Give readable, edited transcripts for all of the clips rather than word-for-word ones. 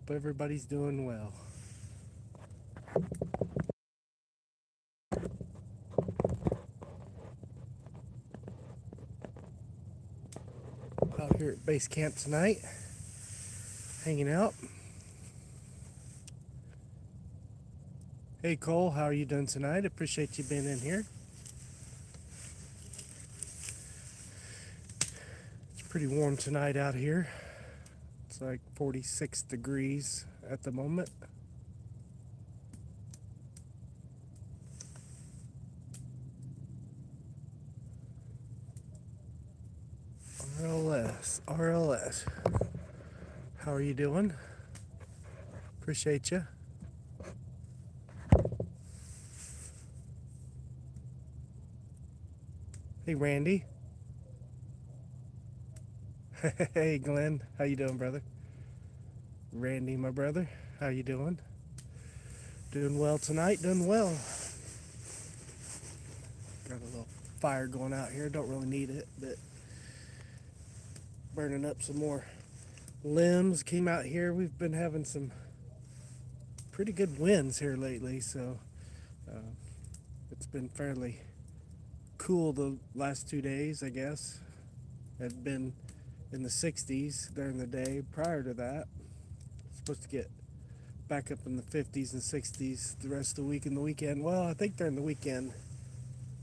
Hope everybody's doing well. Out here at base camp tonight, hanging out. Hey Cole, how are you doing tonight? Appreciate you being in here. It's pretty warm tonight out here. It's like 46 degrees at the moment. RLS. How are you doing? Appreciate you. Hey Randy. Hey Glenn, how you doing, brother? Randy, my brother, how you doing? Doing well tonight, doing well. Got a little fire going out here, don't really need it, but burning up some more limbs. Came out here, we've been having some pretty good winds here lately, so it's been fairly cool the last 2 days, I guess. Had been in the 60s during the day. Prior to that, supposed to get back up in the 50s and 60s the rest of the week and the weekend. Well, I think during the weekend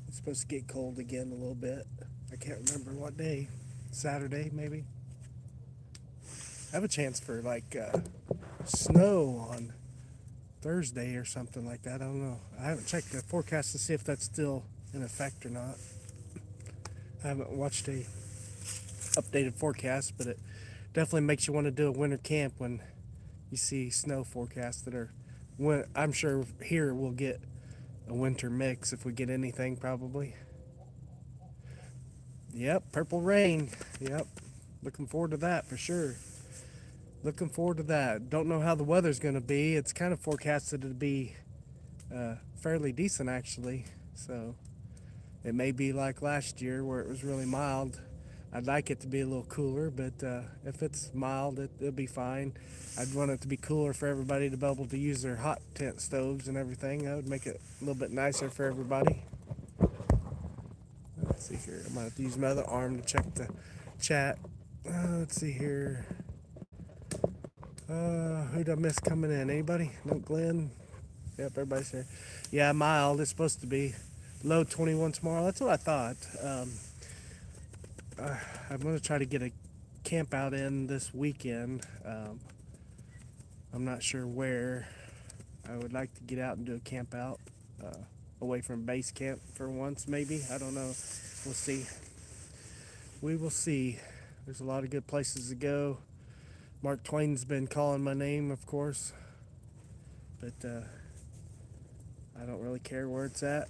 it's supposed to get cold again a little bit. I can't remember what day. Saturday maybe. I have a chance for like snow on Thursday or something like that. I don't know. I haven't checked the forecast to see if that's still in effect or not. I haven't watched a updated forecast, but it definitely makes you want to do a winter camp when you see snow forecasts that are. I'm sure here we'll get a winter mix if we get anything, probably. Yep, purple rain. Yep, looking forward to that for sure. Looking forward to that. Don't know how the weather's going to be. It's kind of forecasted to be fairly decent, actually. So it may be like last year where it was really mild. I'd like it to be a little cooler, but if it's mild, it'll be fine. I'd want it to be cooler for everybody to be able to use their hot tent stoves and everything. That would make it a little bit nicer for everybody. Let's see here. I might have to use my other arm to check the chat. Let's see here. Who'd I miss coming in? Anybody? No, Glenn? Yep, everybody's here. Yeah, mild. It's supposed to be low 21 tomorrow. That's what I thought. I'm going to try to get a camp out in this weekend. I'm not sure where. I would like to get out and do a camp out away from base camp for once, maybe. I don't know. We'll see. We will see. There's a lot of good places to go. Mark Twain's been calling my name, of course, but I don't really care where it's at.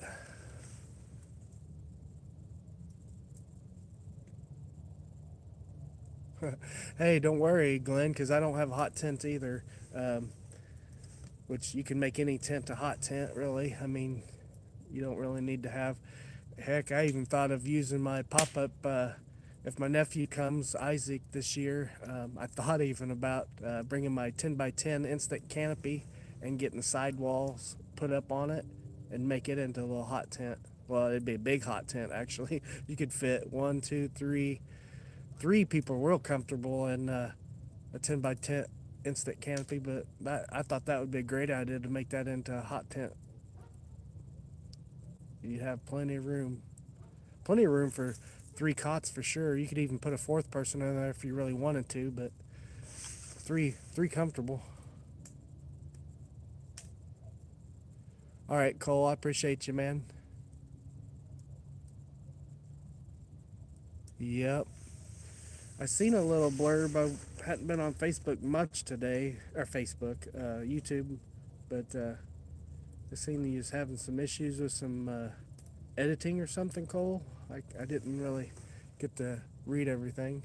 Hey, don't worry, Glenn, because I don't have a hot tent either, which you can make any tent a hot tent, really. I mean, you don't really need to have. Heck, I even thought of using my pop-up. If my nephew comes, Isaac, this year, I thought even about bringing my 10 by 10 instant canopy and getting the sidewalls put up on it and make it into a little hot tent. Well, it'd be a big hot tent, actually. You could fit 1, 2, 3 people real comfortable in a 10 by 10 instant canopy, but I thought that would be a great idea to make that into a hot tent. You'd have plenty of room for 3 cots for sure. You could even put a 4th person in there if you really wanted to, but three comfortable. All right, Cole, I appreciate you, man. Yep. I seen a little blurb. I hadn't been on Facebook much today, or YouTube, but I seen you was having some issues with some editing or something, Cole. I didn't really get to read everything.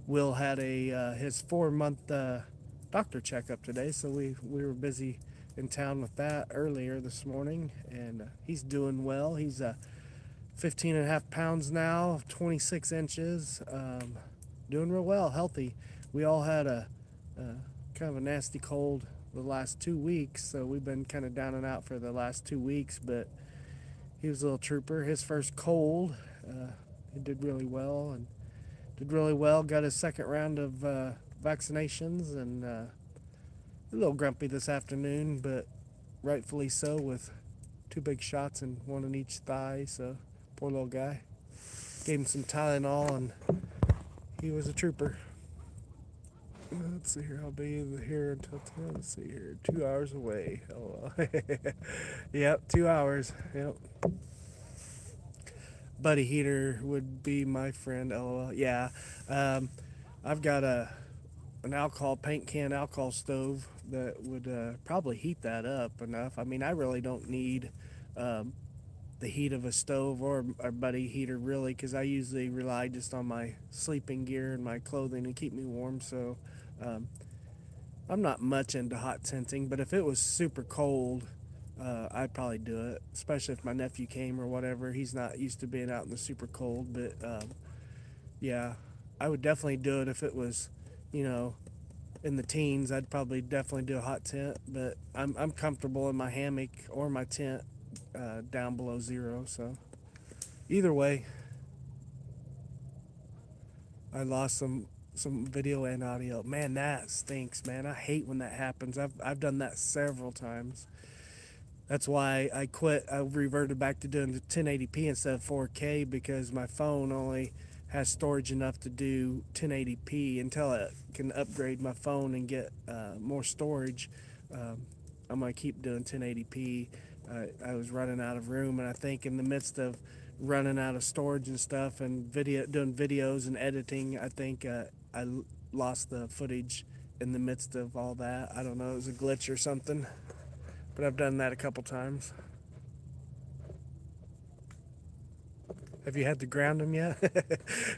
Will had his 4-month doctor checkup today, so we were busy in town with that earlier this morning, and he's doing well. He's 15.5 pounds now, 26 inches, doing real well, healthy. we all had a kind of a nasty cold the last 2 weeks, so we've been kind of down and out for the last 2 weeks. But he was a little trooper. His first cold, he did really well and did really well. Got his second round of vaccinations and a little grumpy this afternoon, but rightfully so with two big shots and one in each thigh. So poor little guy. Gave him some Tylenol and he was a trooper. Let's see here. I'll be here until 10. Let's see here. 2 hours away. Oh, yep, 2 hours. Yep. Buddy heater would be my friend. LOL. Yeah. I've got an alcohol paint can alcohol stove that would probably heat that up enough. I mean, I really don't need the heat of a stove or a buddy heater really, because I usually rely just on my sleeping gear and my clothing to keep me warm. So I'm not much into hot tenting, but if it was super cold, I'd probably do it, especially if my nephew came or whatever. He's not used to being out in the super cold, but yeah, I would definitely do it if it was, you know, in the teens. I'd probably definitely do a hot tent, but I'm comfortable in my hammock or my tent down below zero. So either way, I lost some video and audio. Man, that stinks, man. I hate when that happens. I've done that several times. That's why I quit. I reverted back to doing the 1080p instead of 4K, because my phone only has storage enough to do 1080p. Until I can upgrade my phone and get more storage, I'm going to keep doing 1080p. I was running out of room, and I think in the midst of running out of storage and stuff and doing videos and editing, I think I lost the footage in the midst of all that. I don't know, it was a glitch or something, but I've done that a couple times. Have you had to ground them yet?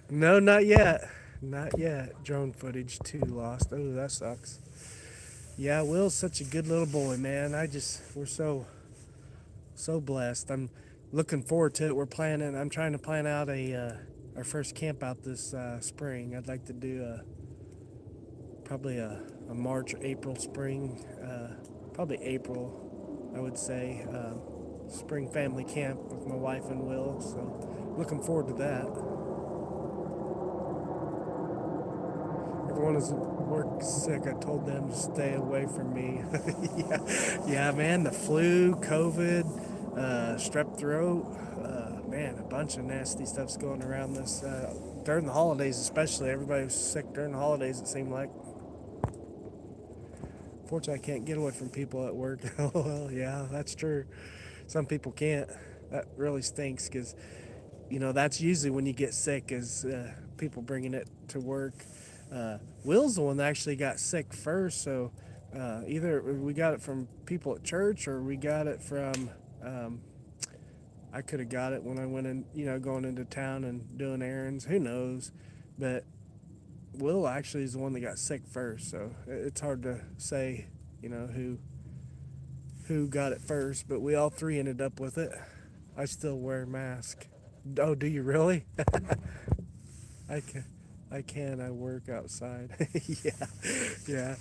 No, not yet. Not yet. Drone footage too lost. Oh, that sucks. Yeah, Will's such a good little boy, man. We're so blessed. I'm looking forward to it. I'm trying to plan out our first camp out this spring. I'd like to do probably a March or April spring, probably April, I would say, spring family camp with my wife and Will. So looking forward to that. Everyone is at work sick. I told them to stay away from me. Yeah, man, the flu, COVID, strep throat, man, a bunch of nasty stuff's going around this during the holidays, especially. Everybody was sick during the holidays, it seemed like. Fortunately, I can't get away from people at work. Well, yeah, that's true. Some people can't. That really stinks, because that's usually when you get sick, is people bringing it to work. Will's the one that actually got sick first, so either we got it from people at church, or we got it from I could have got it when I went in, going into town and doing errands. Who knows? But Will actually is the one that got sick first, so it's hard to say, who got it first. But we all three ended up with it. I still wear a mask. Oh, do you really? I can. I work outside. Yeah.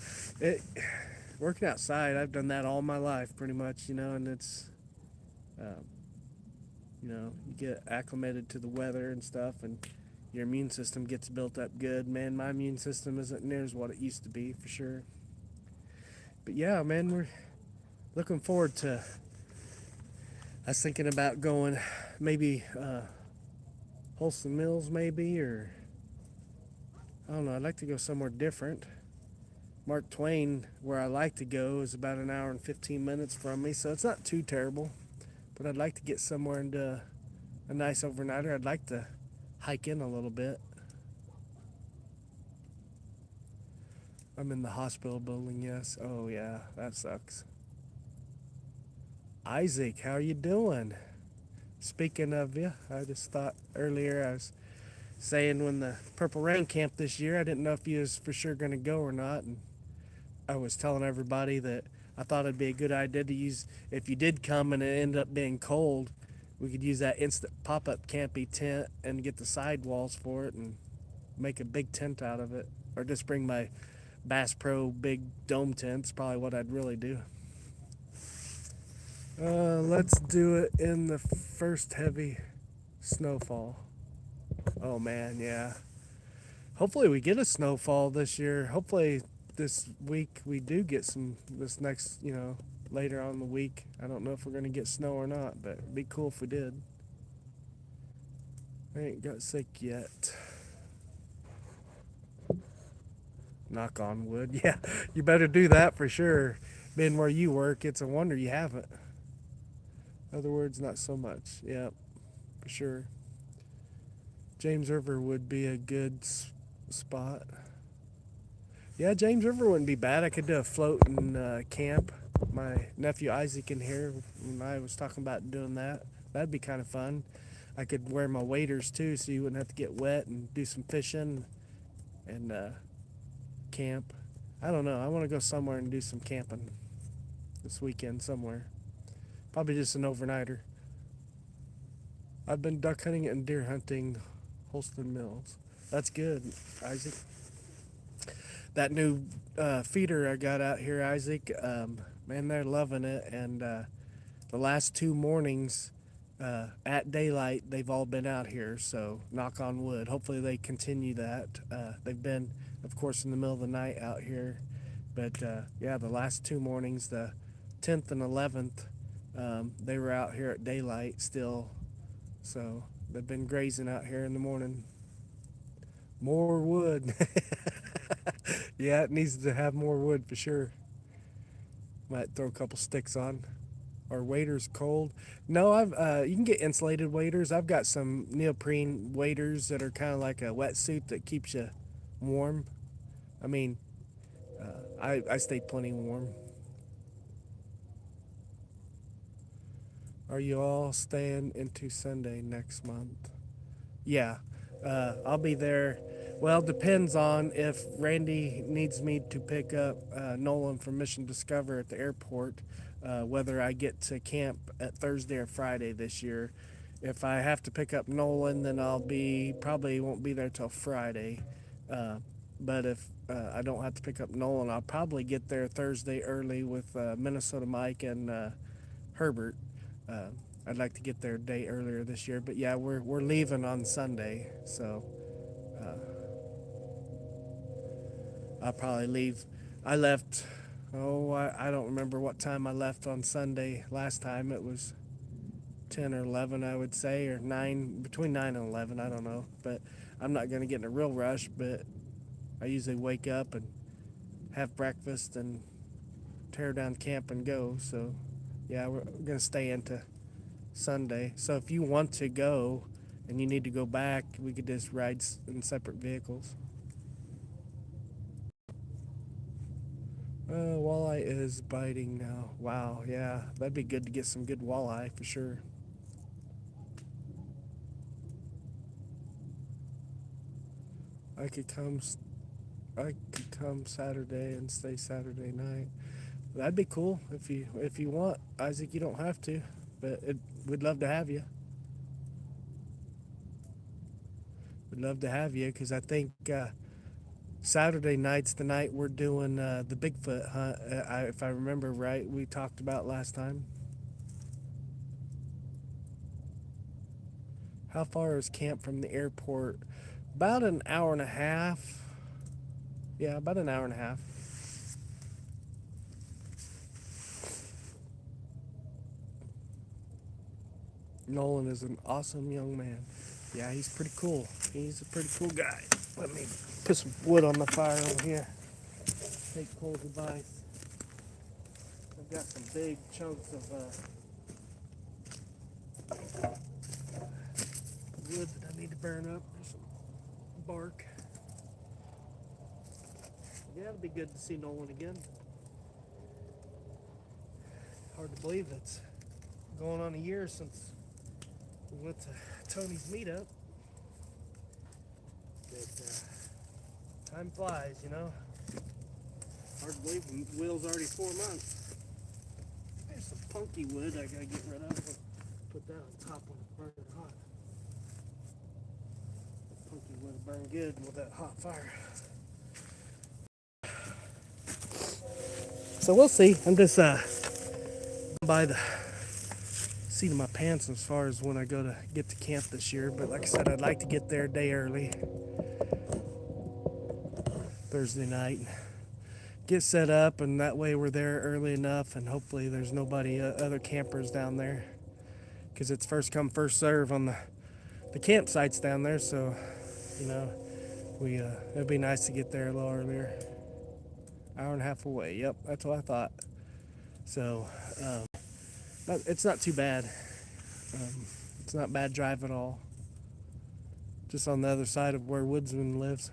Working outside, I've done that all my life, pretty much. And it's, you get acclimated to the weather and stuff, and your immune system gets built up good. Man, my immune system isn't near as what it used to be, for sure. But yeah, man, we're looking forward to. I was thinking about going, maybe Wholesome Mills, maybe, or I don't know. I'd like to go somewhere different. Mark Twain, where I like to go, is about an hour and 15 minutes from me, so it's not too terrible. But I'd like to get somewhere and a nice overnighter. I'd like to hike in a little bit. I'm in the hospital building, yes. Oh, yeah, that sucks. Isaac, how are you doing? Speaking of you, I just thought earlier I was saying when the Purple Rain camp this year, I didn't know if you was for sure going to go or not. And I was telling everybody that I thought it'd be a good idea to use, if you did come and it ended up being cold, we could use that instant pop-up campy tent and get the sidewalls for it and make a big tent out of it. or just bring my Bass Pro big dome tents. Probably what I'd really do. Let's do it in the first heavy snowfall. Oh man, yeah. Hopefully we get a snowfall this year. Hopefully this week we do get some. This next, later on in the week. I don't know if we're gonna get snow or not, but it'd be cool if we did. I ain't got sick yet. Knock on wood. Yeah, you better do that for sure. Being where you work, it's a wonder you haven't. Other words, not so much. Yep, for sure. James River would be a good spot. Yeah, James River wouldn't be bad. I could do a floating camp. My nephew Isaac in here, and I was talking about doing that. That'd be kind of fun. I could wear my waders too, so you wouldn't have to get wet, and do some fishing and camp. I don't know. I want to go somewhere and do some camping this weekend somewhere. Probably just an overnighter. I've been duck hunting and deer hunting Holston Mills. That's good, Isaac. That new feeder I got out here, Isaac, man, they're loving it. And the last 2 mornings at daylight, they've all been out here. So knock on wood. Hopefully they continue that. They've been, of course, in the middle of the night out here. But yeah, the last 2 mornings, the 10th and 11th, they were out here at daylight still. So they've been grazing out here in the morning. More wood. Yeah, it needs to have more wood for sure. Might throw a couple sticks on. Are waders cold? No, you can get insulated waders. I've got some neoprene waders that are kind of like a wetsuit that keeps you warm. I mean, I stay plenty warm. Are you all staying into Sunday next month? Yeah, I'll be there. Well, depends on if Randy needs me to pick up Nolan from Mission Discover at the airport, whether I get to camp at Thursday or Friday this year. If I have to pick up Nolan, then probably won't be there till Friday. But if I don't have to pick up Nolan, I'll probably get there Thursday early with Minnesota Mike and Herbert. I'd like to get there a day earlier this year, but yeah, we're leaving on Sunday, so I'll probably leave. I left. I don't remember what time I left on Sunday last time. It was 10 or 11, I would say, or 9, between 9 and 11. I don't know, but I'm not going to get in a real rush. But I usually wake up and have breakfast and tear down camp and go. So yeah, we're going to stay into Sunday. So if you want to go and you need to go back, we could just ride in separate vehicles. Walleye is biting now. Wow, yeah, that'd be good to get some good walleye for sure. I could come Saturday and stay Saturday night. That'd be cool if you want, Isaac. You don't have to, but we'd love to have you. We'd love to have you because I think Saturday night's the night we're doing the Bigfoot hunt. If I remember right, we talked about last time. How far is camp from the airport? About an hour and a half. Yeah, about an hour and a half. Nolan is an awesome young man. Yeah, he's pretty cool. He's a pretty cool guy. Let me put some wood on the fire over here. Take Cole's advice. I've got some big chunks of wood that I need to burn up. There's some bark. Yeah, it'll be good to see Nolan again. Hard to believe it's going on a year since we went to Tony's meetup. But time flies, you know. Hard to believe Will's already 4 months. There's some punky wood I gotta get rid of. Put that on top when it's burning hot. Punky wood will burn good with that hot fire. So we'll see. I'm just by the seat of my pants as far as when I go to get to camp this year. But like I said, I'd like to get there a day early, Thursday night. Get set up, and that way we're there early enough, and hopefully there's nobody other campers down there, because it's first come first serve on the campsites down there. So you know, we it'd be nice to get there a little earlier. Hour and a half away. Yep, that's what I thought. So it's not too bad. It's not bad drive at all. Just on the other side of where Woodsman lives.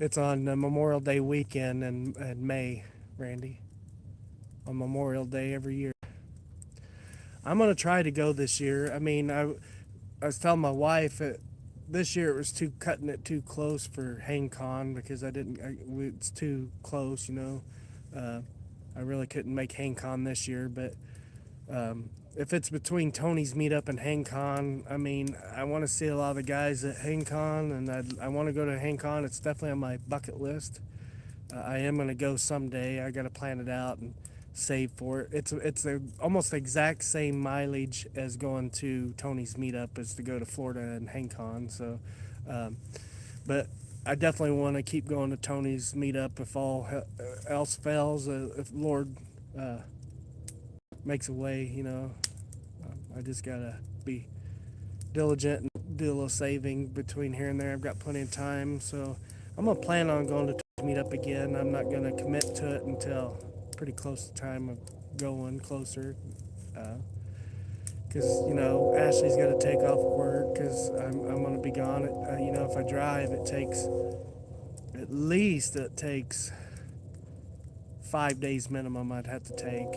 It's on Memorial Day weekend in May, Randy. On Memorial Day every year. I'm going to try to go this year. I mean, I was telling my wife that this year it was cutting it too close for HangCon, because it's too close, you know. I really couldn't make HangCon this year, but if it's between Tony's meetup and HangCon, I mean, I want to see a lot of the guys at HangCon, and I want to go to HangCon. It's definitely on my bucket list. I am going to go someday. I got to plan it out and save for it. It's almost the exact same mileage as going to Tony's meetup as to go to Florida and HangCon. So, but I definitely want to keep going to Tony's meetup if all else fails. If Lord makes a way, you know. I just gotta be diligent and do a little saving between here and there. I've got plenty of time, so I'm gonna plan on going to meet up again. I'm not gonna commit to it until pretty close to time of going closer, because you know Ashley's got to take off work because I'm gonna be gone. You know, if I drive, it takes 5 days minimum. I'd have to take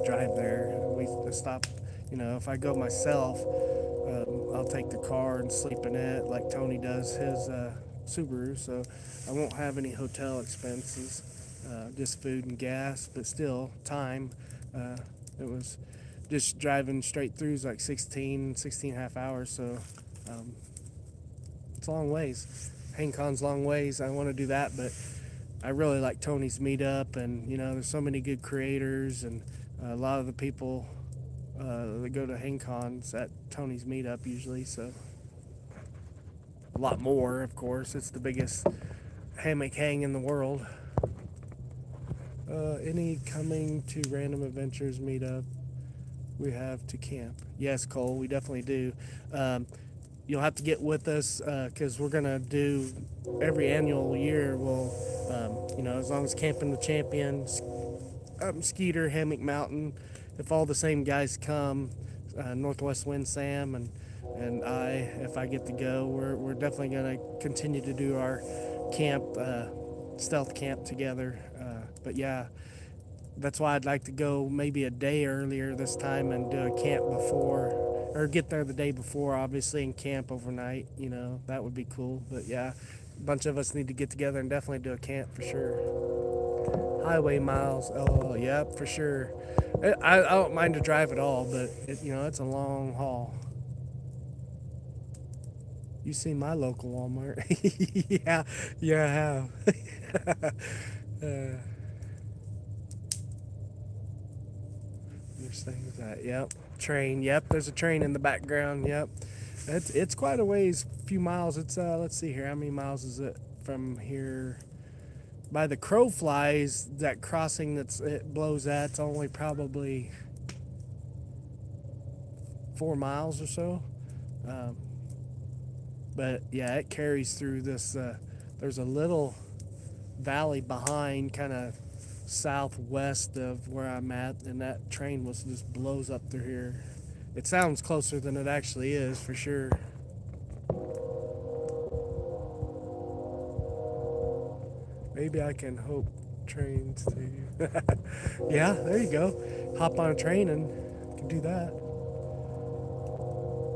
drive there. We stop. You know, if I go myself, I'll take the car and sleep in it like Tony does his Subaru, so I won't have any hotel expenses, just food and gas, but still time. It was just driving straight through is like 16 and a half hours, so it's a long ways. HangCon's long ways. I want to do that, but I really like Tony's meetup, and you know, there's so many good creators, and a lot of the people that go to HangCon's at Tony's meetup usually, so a lot more, of course. It's the biggest hammock hang in the world. Any coming to Random Adventures meetup we have to camp? Yes, Cole, we definitely do. You'll have to get with us because we're gonna do every annual year. We'll, you know, as long as Camping the Champions, Skeeter, Hammock Mountain, if all the same guys come, Northwest Wind Sam and if I get to go, we're definitely gonna continue to do our camp, stealth camp together. But yeah, that's why I'd like to go maybe a day earlier this time and do a camp before, or get there the day before, obviously, and camp overnight. You know, that would be cool. But yeah, a bunch of us need to get together and definitely do a camp for sure. Highway miles, oh yeah, for sure. I don't mind to drive at all, but you know, it's a long haul. You see my local Walmart? yeah, I have. There's things that, yep. Train, yep. There's a train in the background, yep. It's quite a ways, few miles. It's let's see here, how many miles is it from here? By the crow flies, that crossing it blows at, it's only probably 4 miles or so. But yeah, it carries through this. There's a little valley behind, kind of southwest of where I'm at, and that train just blows up through here. It sounds closer than it actually is, for sure. Maybe I can hope trains to. Yeah, there you go. Hop on a train and can do that.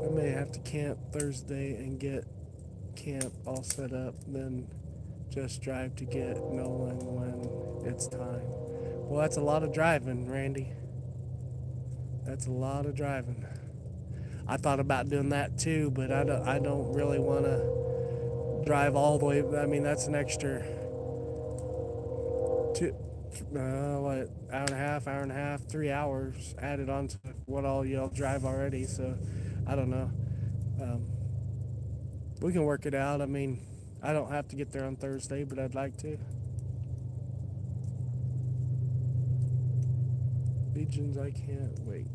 I may have to camp Thursday and get camp all set up, then just drive to get Nolan when it's time. Well, that's a lot of driving, Randy. That's a lot of driving. I thought about doing that too, but I don't really want to drive all the way. I mean, that's an extra two, what, hour and a half, 3 hours added on to what all y'all drive already. So I don't know. Um, we can work it out. I mean, I don't have to get there on Thursday, but I'd like to. Legions, I can't wait.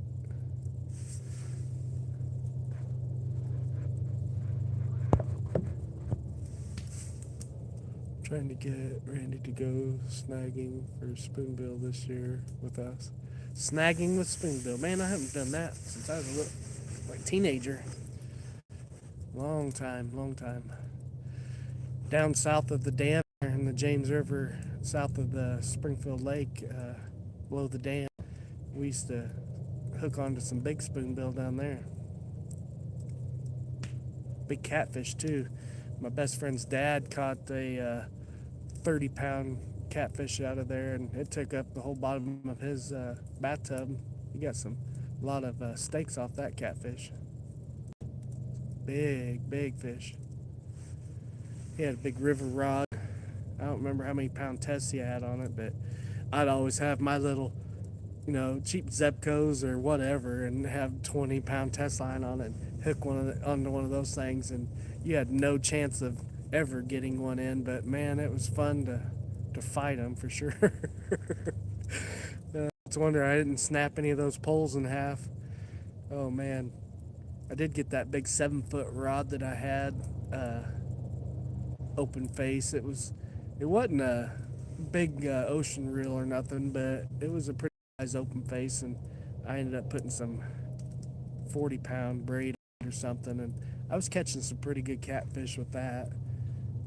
Trying to get Randy to go snagging for Spoonbill this year with us. Snagging with Spoonbill. Man, I haven't done that since I was a little, like, teenager. Long time, long time. Down south of the dam in the James River, south of the Springfield Lake, below the dam, we used to hook onto some big spoonbill down there. Big catfish too. My best friend's dad caught a 30-pound catfish out of there, and it took up the whole bottom of his bathtub. He got a lot of steaks off that catfish. Big fish. He had a big river rod. I don't remember how many pound tests he had on it, but I'd always have my little, cheap Zebcos or whatever, and have 20-pound test line on it, hook onto one of those things, and you had no chance of ever getting one in. But man, it was fun to fight them for sure. It's a wonder I didn't snap any of those poles in half. Oh man, I did get that big 7-foot rod that I had, open face. It wasn't a big ocean reel or nothing, but it was a pretty nice open face, and I ended up putting some 40-pound braid or something, and I was catching some pretty good catfish with that.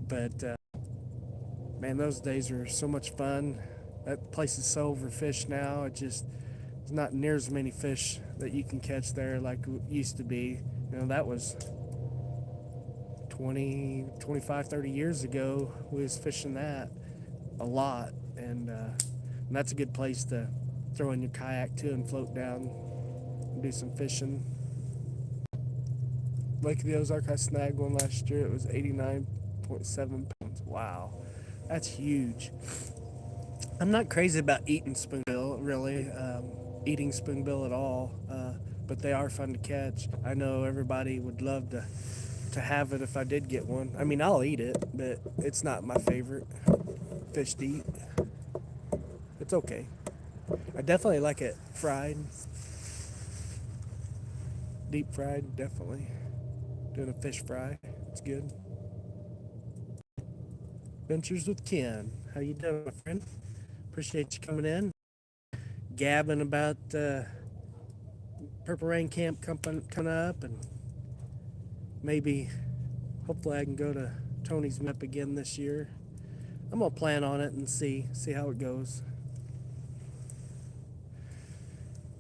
But man, those days were so much fun. That place is so overfished now. There's not near as many fish that you can catch there like it used to be. That was 20, 25, 30 years ago. We was fishing that a lot, and that's a good place to throw in your kayak too and float down and do some fishing. Lake of the Ozark, I snagged one last year. It was 89.7 pounds. Wow, that's huge. I'm not crazy about eating spoonbill, really, eating spoonbill at all, but they are fun to catch. I know everybody would love to have it if I did get one. I mean, I'll eat it, but it's not my favorite fish to eat. It's okay. I definitely like it fried. Deep fried, definitely. Doing a fish fry, it's good. Adventures with Ken. How you doing, my friend? Appreciate you coming in. Gabbing about Purple Rain Camp coming up, and maybe, hopefully I can go to Tony's meetup again this year. I'm gonna plan on it and see how it goes.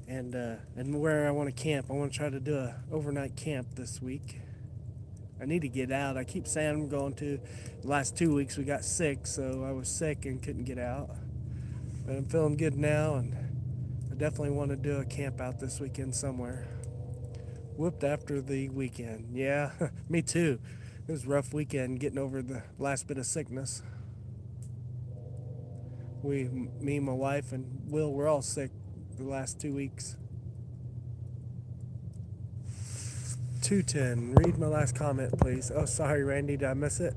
And where I want to camp. I want to try to do a overnight camp this week. I need to get out. I keep saying I'm going to. The last 2 weeks we got sick, so I was sick and couldn't get out. But I'm feeling good now, and I definitely want to do a camp out this weekend somewhere. Whooped after the weekend. Yeah, me too. It was a rough weekend getting over the last bit of sickness. Me, my wife, and Will were all sick the last 2 weeks. 210. Read my last comment, please. Oh, sorry, Randy. Did I miss it?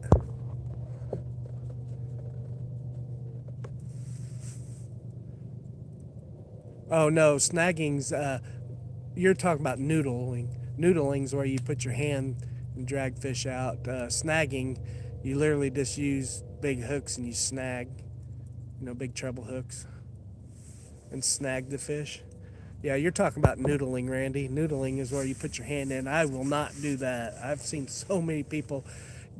Oh, no. Snagging's, you're talking about noodling. Noodling's where you put your hand and drag fish out. Snagging, you literally just use big hooks and you snag, big treble hooks, and snag the fish. Yeah, you're talking about noodling, Randy. Noodling is where you put your hand in. I will not do that. I've seen so many people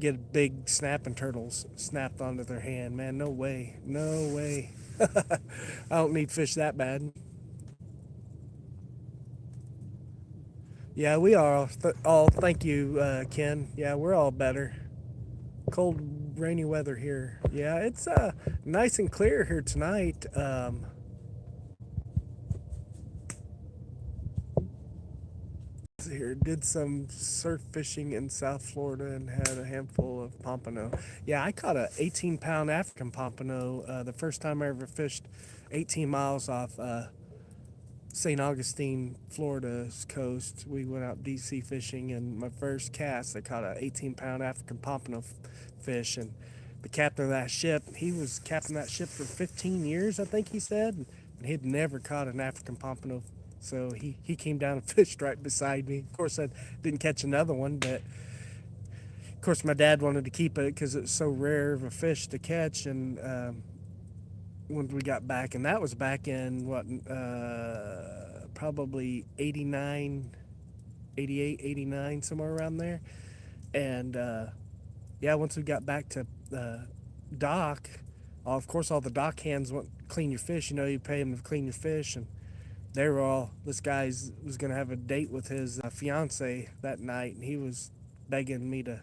get big snapping turtles snapped onto their hand. Man, no way. No way. I don't need fish that bad. Yeah, we are all thank you, Ken. Yeah, we're all better. Cold, rainy weather here. Yeah, it's nice and clear here tonight. Here, did some surf fishing in South Florida and had a handful of pompano. Yeah, I caught a 18-pound African pompano the first time I ever fished 18 miles off St. Augustine, Florida's coast. We went out DC fishing, and my first cast, I caught a 18-pound African pompano fish. And the captain of that ship, he was captain of that ship for 15 years, I think he said, and he'd never caught an African pompano. So he came down and fished right beside me. Of course, I didn't catch another one, but of course my dad wanted to keep it because it's so rare of a fish to catch. And when we got back, and that was back in what, probably 89, 88, 89, somewhere around there. And yeah, once we got back to dock, of course all the dock hands want to clean your fish. You know, you pay them to clean your fish, and they were all, this guy was going to have a date with his fiance that night, and he was begging me to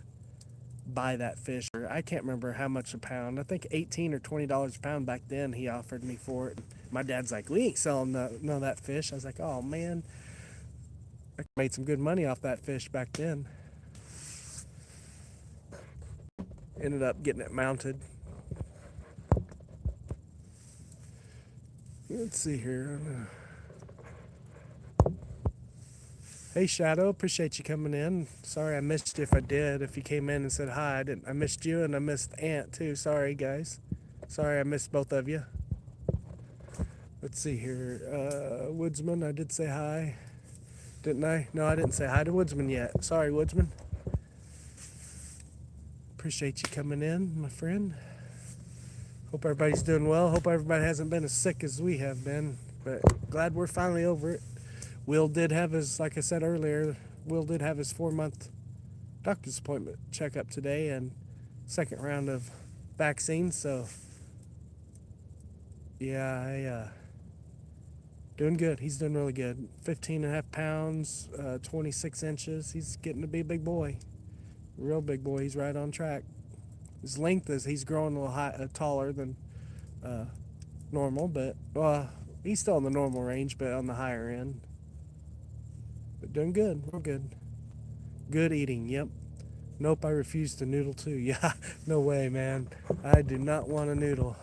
buy that fish. I can't remember how much a pound. I think $18 or $20 a pound back then he offered me for it. My dad's like, we ain't selling none of that fish. I was like, oh man, I made some good money off that fish back then. Ended up getting it mounted. Let's see here. Hey Shadow, appreciate you coming in. Sorry I missed you if I did. If you came in and said hi, I didn't. I missed you, and I missed Ant too. Sorry guys. Sorry I missed both of you. Let's see here. Woodsman, I did say hi. Didn't I? No, I didn't say hi to Woodsman yet. Sorry, Woodsman. Appreciate you coming in, my friend. Hope everybody's doing well. Hope everybody hasn't been as sick as we have been. But glad we're finally over it. Will did have his, like I said earlier, Will did have his 4-month doctor's appointment checkup today and second round of vaccines. So, yeah, doing good. He's doing really good. 15.5 pounds, 26 inches. He's getting to be a big boy. Real big boy. He's right on track. His length is, he's growing a little taller than normal, but he's still in the normal range, but on the higher end. But doing good, real good. Good eating, yep. Nope, I refuse to noodle too. Yeah, no way, man. I do not want a noodle.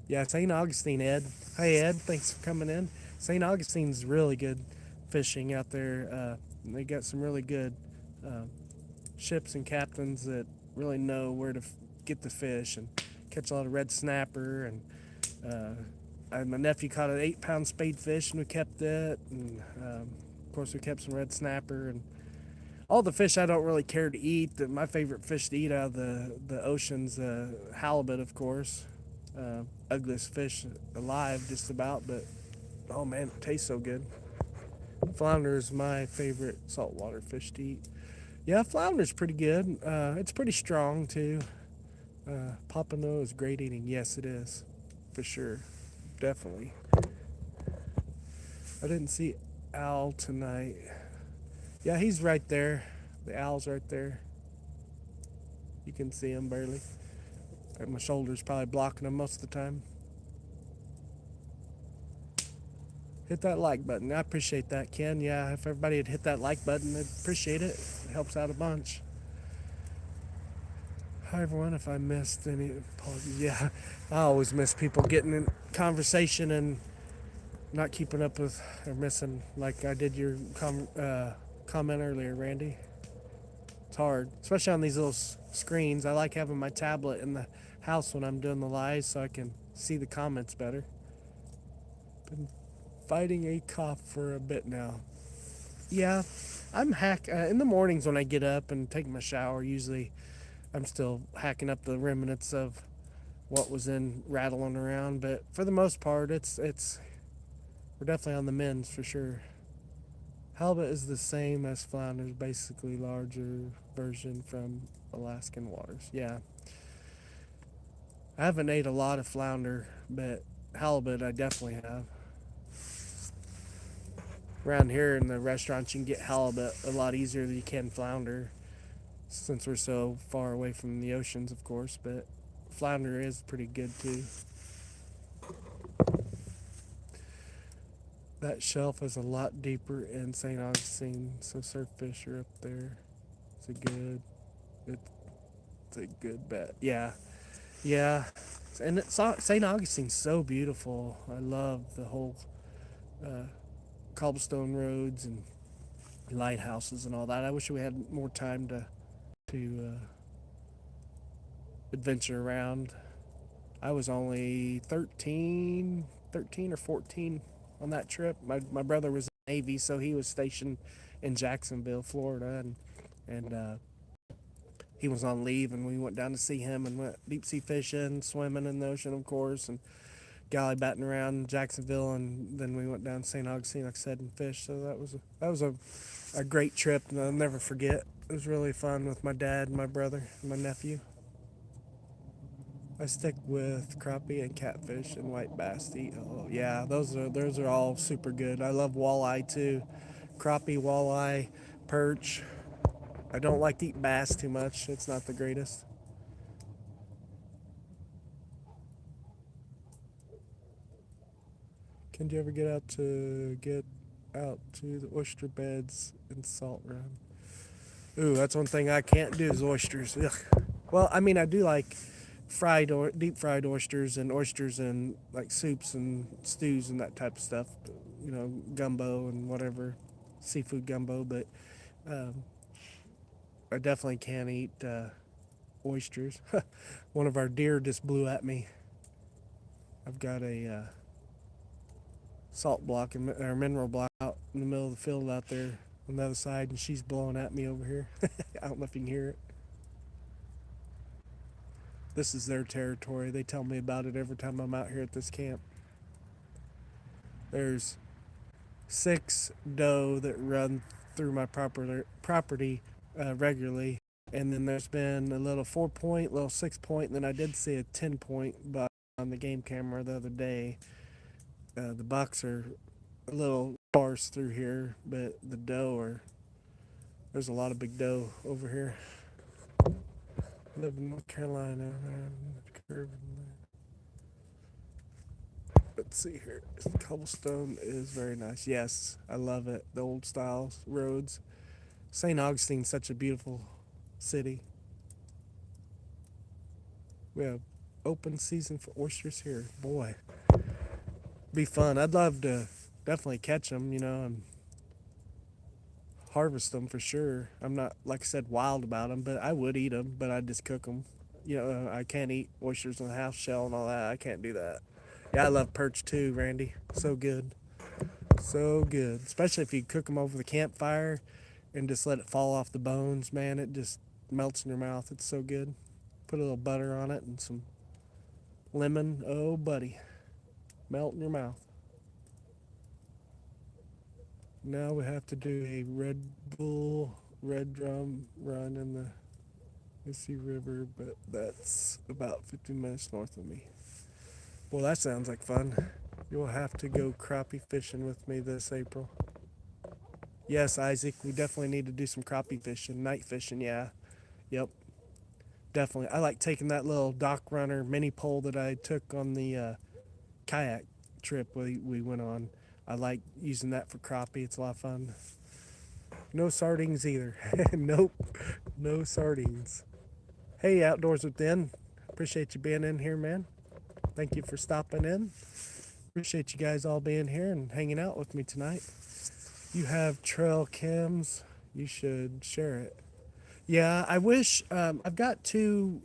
Yeah, St. Augustine, Ed. Hey, Ed, thanks for coming in. St. Augustine's really good fishing out there. They got some really good ships and captains that really know where to get the fish and catch a lot of red snapper. And my nephew caught an 8-pound spadefish, and we kept it. And of course, we kept some red snapper and all the fish I don't really care to eat. My favorite fish to eat out of the ocean's halibut, of course. Ugliest fish alive, just about. But oh man, it tastes so good. Flounder is my favorite saltwater fish to eat. Yeah, flounder's pretty good. It's pretty strong too. Pompano is great eating. Yes, it is, for sure, definitely. I didn't see Al tonight. Yeah, he's right there. The owl's right there. You can see him barely. My shoulder's probably blocking him most of the time. Hit that like button. I appreciate that, Ken. Yeah, if everybody had hit that like button, I'd appreciate it. It helps out a bunch. Hi, everyone. If I missed any, apologies. Yeah, I always miss people getting in conversation and not keeping up with, or missing, like I did your comment earlier, Randy. It's hard, especially on these little screens. I like having my tablet in the house when I'm doing the live so I can see the comments better. Been fighting a cough for a bit now. Yeah, I'm in the mornings when I get up and take my shower. Usually, I'm still hacking up the remnants of what was in rattling around. But for the most part, we're definitely on the mends for sure. Halibut is the same as flounders, basically larger version from Alaskan waters. Yeah. I haven't ate a lot of flounder, but halibut I definitely have. Around here in the restaurants you can get halibut a lot easier than you can flounder, since we're so far away from the oceans, of course, but flounder is pretty good too. That shelf is a lot deeper in St. Augustine, so surffish are up there. It's a good, it's a good bet. Yeah, yeah. And St. Augustine's so beautiful. I love the whole uh, cobblestone roads and lighthouses and all that. I wish we had more time to adventure around. I was only 13 or 14 on that trip. My brother was in the Navy, so he was stationed in Jacksonville, Florida, and he was on leave, and we went down to see him and went deep sea fishing, swimming in the ocean, of course, and gallibatting around Jacksonville, and then we went down to St. Augustine, like I said, and fished. So that was a great trip, and I'll never forget. It was really fun with my dad, and my brother, and my nephew. I stick with crappie and catfish and white bass to eat. Oh yeah, those are all super good. I love walleye too, crappie, walleye, perch. I don't like to eat bass too much. It's not the greatest. Can you ever get out to the oyster beds and salt run? Ooh, that's one thing I can't do is oysters. Ugh. Well, I mean, I do like deep fried oysters and like soups and stews and that type of stuff. Gumbo and whatever, seafood gumbo. But um, I definitely can't eat oysters. One of our deer just blew at me. I've got a salt block or mineral block out in the middle of the field out there on the other side, and she's blowing at me over here. I don't know if you can hear it. This is their territory. They tell me about it every time I'm out here at this camp. There's 6 doe that run through my property regularly, and then there's been a little 4 point, little 6 point, and then I did see a 10 point buck on the game camera the other day. The bucks are a little sparse through here, but the doe are. There's a lot of big doe over here. I live in North Carolina. Let's see here. Cobblestone is very nice. Yes, I love it. The old style roads. St. Augustine's such a beautiful city. We have open season for oysters here. Boy, be fun. I'd love to definitely catch them, and harvest them for sure. I'm not, like I said, wild about them, but I would eat them, but I'd just cook them. I can't eat oysters in the half shell and all that. I can't do that. Yeah, I love perch too, Randy. So good. So good. Especially if you cook them over the campfire and just let it fall off the bones, man. It just melts in your mouth. It's so good. Put a little butter on it and some lemon. Oh, buddy. Melt in your mouth. Now we have to do a Red Bull Red Drum run in the Mississippi River, but that's about 15 minutes north of me. Well, that sounds like fun. You'll have to go crappie fishing with me this April. Yes, Isaac, we definitely need to do some crappie fishing, night fishing, yeah. Yep, definitely. I like taking that little dock runner mini pole that I took on the kayak trip we went on. I like using that for crappie. It's a lot of fun. No sardines either. Nope, no sardines. Hey, Outdoors Within. Appreciate you being in here, man. Thank you for stopping in. Appreciate you guys all being here and hanging out with me tonight. You have trail cams. You should share it. Yeah, I wish I've got 2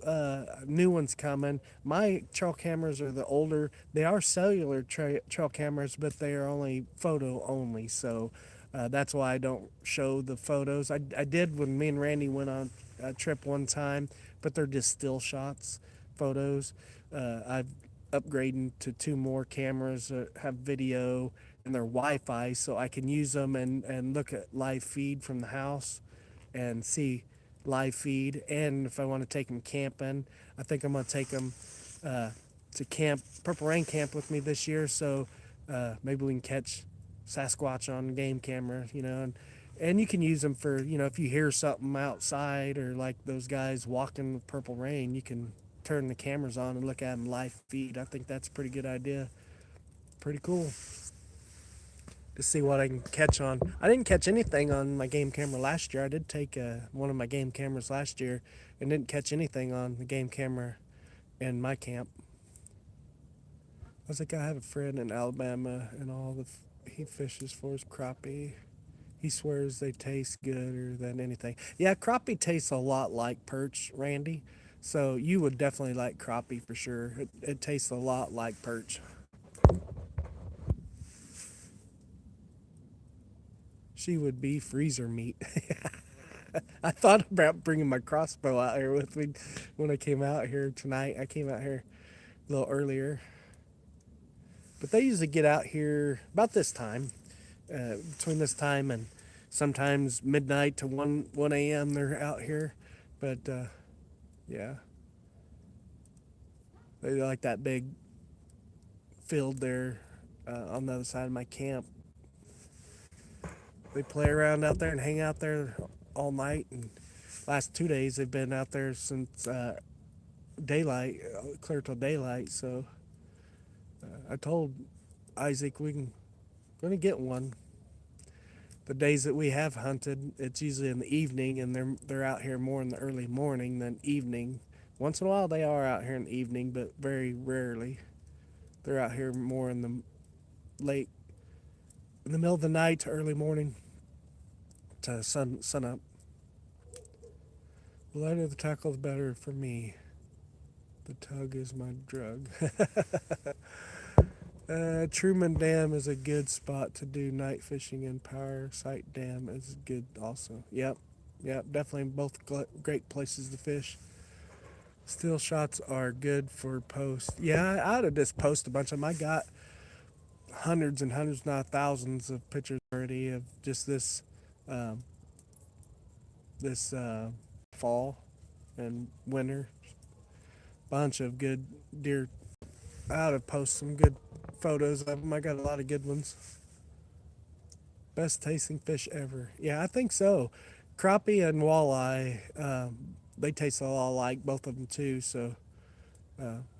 new ones coming. My trail cameras are the older. They are cellular trail cameras, but they are only photo only. So that's why I don't show the photos. I did when me and Randy went on a trip one time, but they're just still shots, photos. I've upgrading to 2 more cameras that have video and they're Wi-Fi, so I can use them and look at live feed from the house and see live feed. And if I want to take them camping, I think I'm going to take them to Purple Rain Camp with me this year. So maybe we can catch Sasquatch on game camera, and you can use them for, if you hear something outside or like those guys walking with Purple Rain, you can turn the cameras on and look at them live feed. I think that's a pretty good idea. Pretty cool. to see what I can catch on. I didn't catch anything on my game camera last year. I did take one of my game cameras last year and didn't catch anything on the game camera in my camp. I was like, I have a friend in Alabama, and he fishes for his crappie. He swears they taste gooder than anything. Yeah, crappie tastes a lot like perch, Randy. So you would definitely like crappie for sure. It tastes a lot like perch. She would be freezer meat. I thought about bringing my crossbow out here with me when I came out here tonight. I came out here a little earlier. But they usually get out here about this time, between this time and sometimes midnight to 1 a.m. They're out here. But yeah, they like that big field there on the other side of my camp. They play around out there and hang out there all night. And last 2 days they've been out there since daylight, clear till daylight. So I told Isaac gonna get one. The days that we have hunted, it's usually in the evening, and they're out here more in the early morning than evening. Once in a while they are out here in the evening, but very rarely. They're out here more in the late, in the middle of the night to early morning to sun up. The lighter the tackle, the better for me. The tug is my drug. Truman Dam is a good spot to do night fishing, and Power Sight Dam is good also. Yep, definitely both great places to fish. Still shots are good for post. Yeah, I ought to just post a bunch of them. I got hundreds and hundreds, not thousands, of pictures already of just um, this fall and winter. Bunch of good deer. I ought to post some good photos of them. I got a lot of good ones. Best tasting fish ever. Yeah, I think so. Crappie and walleye, they taste a lot alike, both of them too. So,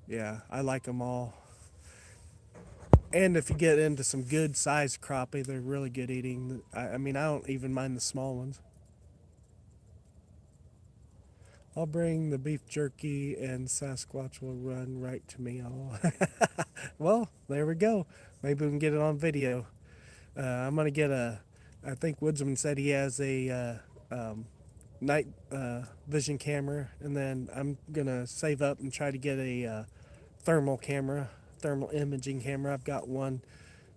yeah, I like them all. And if you get into some good sized crappie, they're really good eating. I mean, I don't even mind the small ones. I'll bring the beef jerky, and Sasquatch will run right to me all. Well, there we go. Maybe we can get it on video. I'm gonna get I think Woodsman said he has a night vision camera, and then I'm gonna save up and try to get a thermal camera, thermal imaging camera. I've got one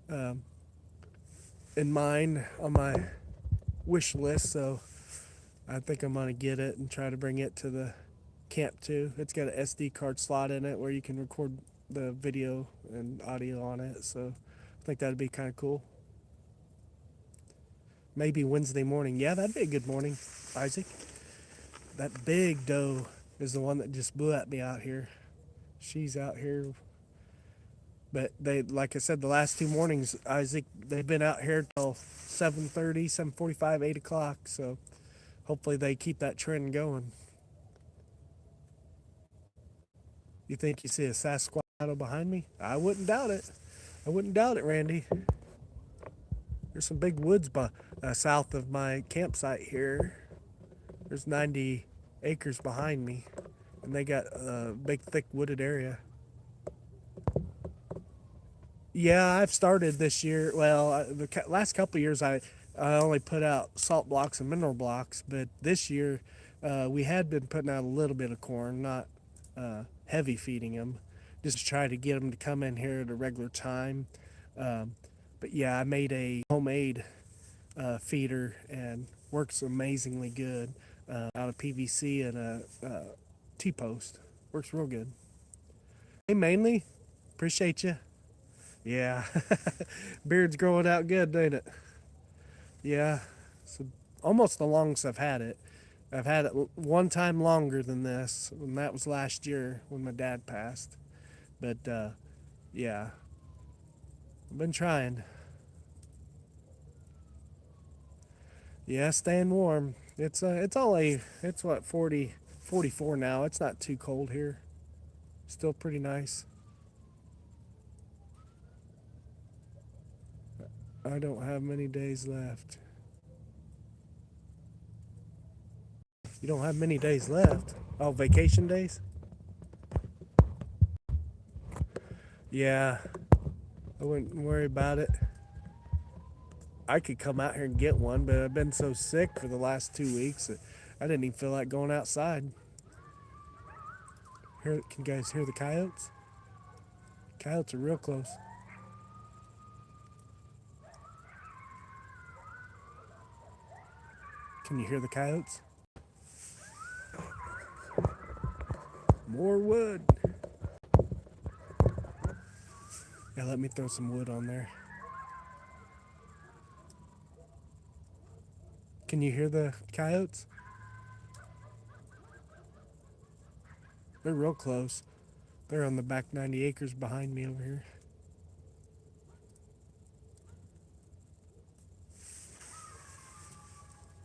um, in mind on my wish list, so I think I'm gonna get it and try to bring it to the camp too. It's got an SD card slot in it where you can record the video and audio on it, so I think that'd be kind of cool. Maybe Wednesday morning. Yeah, that'd be a good morning, Isaac. That big doe is the one that just blew at me out here. She's out here. But they, like I said, the last 2 mornings, Isaac, they've been out here till 7:30, 7:45, 8 o'clock. So hopefully they keep that trend going. You think you see a Sasquatch behind me? I wouldn't doubt it. I wouldn't doubt it, Randy. There's some big woods south of my campsite here. There's 90 acres behind me, and they got a big, thick wooded area. Yeah, I've started this year. Well, the last couple of years, I only put out salt blocks and mineral blocks, but this year we had been putting out a little bit of corn, not heavy feeding them, just to try to get them to come in here at a regular time. Um, but yeah, I made a homemade feeder, and works amazingly good out of PVC and a T-post. Works real good. Hey, mainly, appreciate you. Yeah, beard's growing out good, ain't it? Yeah, so almost the longest I've had it. I've had it one time longer than this, and that was last year when my dad passed. But yeah, I've been trying. Yeah, staying warm. It's what 40, 44 now. It's not too cold here. Still pretty nice. I don't have many days left. You don't have many days left. Oh, vacation days? Yeah, I wouldn't worry about it. I could come out here and get one, but I've been so sick for the last 2 weeks that I didn't even feel like going outside. Can you guys hear the coyotes? Coyotes are real close. Can you hear the coyotes? More wood. Yeah, let me throw some wood on there. Can you hear the coyotes? They're real close. They're on the back 90 acres behind me over here.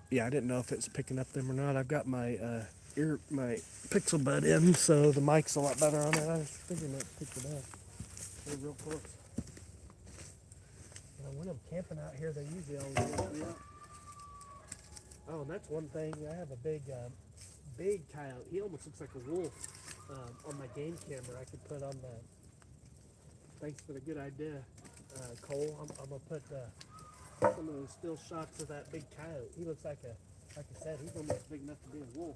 Yeah, I didn't know if it's picking up them or not. I've got my my pixel bud in, so the mic's a lot better on it. I was figuring it picked it up. They're real close. When I'm camping out here, they usually always wake me up. Oh, and that's one thing. I have a big coyote. He almost looks like a wolf on my game camera. I could put on the. Thanks for the good idea, Cole. I'm gonna put some of those still shots of that big coyote. He looks like I said, he's almost big enough to be a wolf.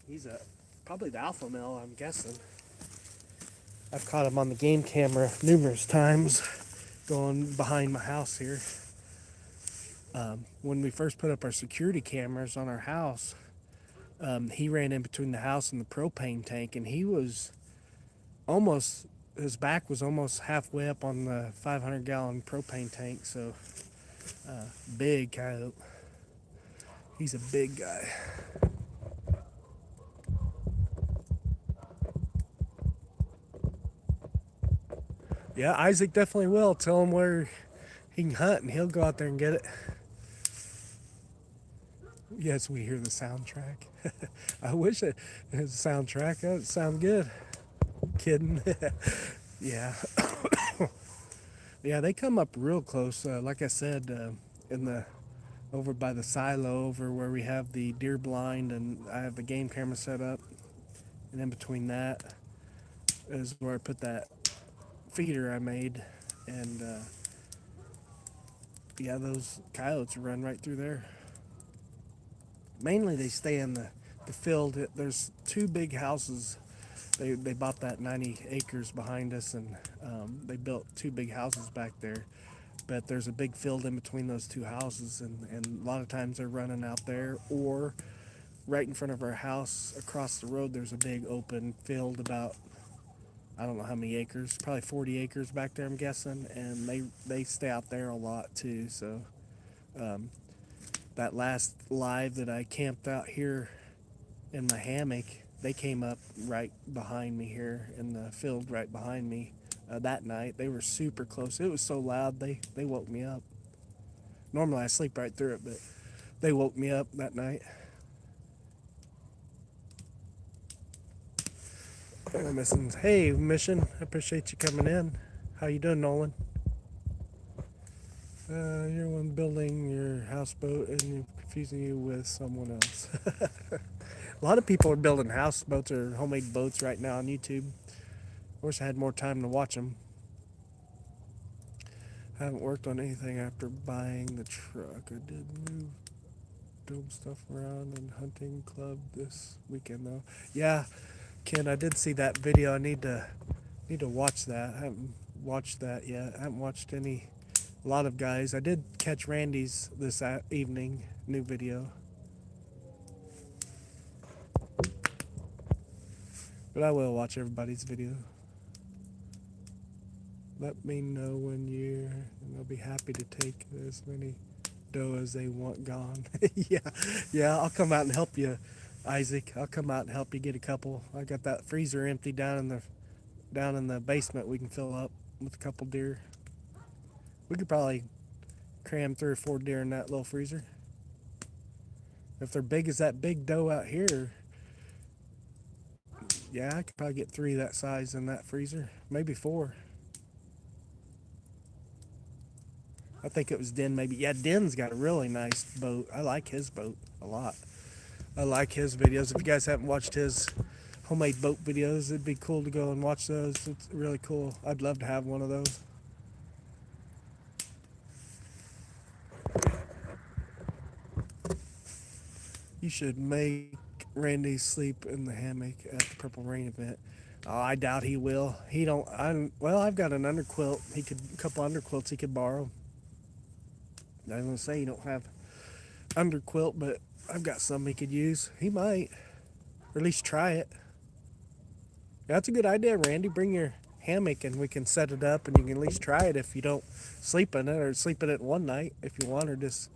He's probably the alpha male, I'm guessing. I've caught him on the game camera numerous times going behind my house here. When we first put up our security cameras on our house, he ran in between the house and the propane tank, and he was almost, his back was almost halfway up on the 500-gallon propane tank, so big coyote. He's a big guy. Yeah, Isaac definitely will. Tell him where he can hunt, and he'll go out there and get it. Yes, we hear the soundtrack. I wish it was a soundtrack. That would sound good. Kidding. Yeah. Yeah, they come up real close. Like I said, in the over by the silo, over where we have the deer blind, and I have the game camera set up. And in between that is where I put that feeder I made, and yeah, those coyotes run right through there. Mainly they stay in the field. There's two big houses. They bought that 90 acres behind us, and they built two big houses back there. But there's a big field in between those two houses, and a lot of times they're running out there, or right in front of our house across the road there's a big open field about, I don't know how many acres, probably 40 acres back there, I'm guessing, and they stay out there a lot too. So that last live that I camped out here in my hammock, they came up right behind me here in the field right behind me that night. They were super close. It was so loud they woke me up. Normally I sleep right through it, but they woke me up that night. Hey, Mission, I appreciate you coming in. How you doing, Nolan? You're one building your houseboat and you're confusing you with someone else. A lot of people are building houseboats or homemade boats right now on YouTube. I wish I had more time to watch them. I haven't worked on anything after buying the truck. I did move dome stuff around and hunting club this weekend though. Yeah, Ken, I did see that video. I need to watch that. I haven't watched that yet. I haven't watched a lot of guys. I did catch Randy's this evening, new video. But I will watch everybody's video. Let me know when you're, and I'll be happy to take as many dough as they want gone. yeah, I'll come out and help you, Isaac. I'll come out and help you get a couple. I got that freezer empty down in the basement. We can fill up with a couple deer. We could probably cram 3 or 4 deer in that little freezer. If they're big as that big doe out here, yeah, I could probably get 3 that size in that freezer, maybe 4. I think it was Den maybe. Yeah, Den's got a really nice boat. I like his boat a lot. I like his videos. If you guys haven't watched his homemade boat videos, it'd be cool to go and watch those. It's really cool. I'd love to have one of those. You should make Randy sleep in the hammock at the Purple Rain event. Oh, I doubt he will. He don't. Well, I've got an underquilt. A couple underquilts he could borrow. I was gonna say you don't have underquilt, but I've got some he could use. He might, or at least try it. That's a good idea, Randy. Bring your hammock and we can set it up, and you can at least try it if you don't sleep in it, or sleep in it one night if you want, or just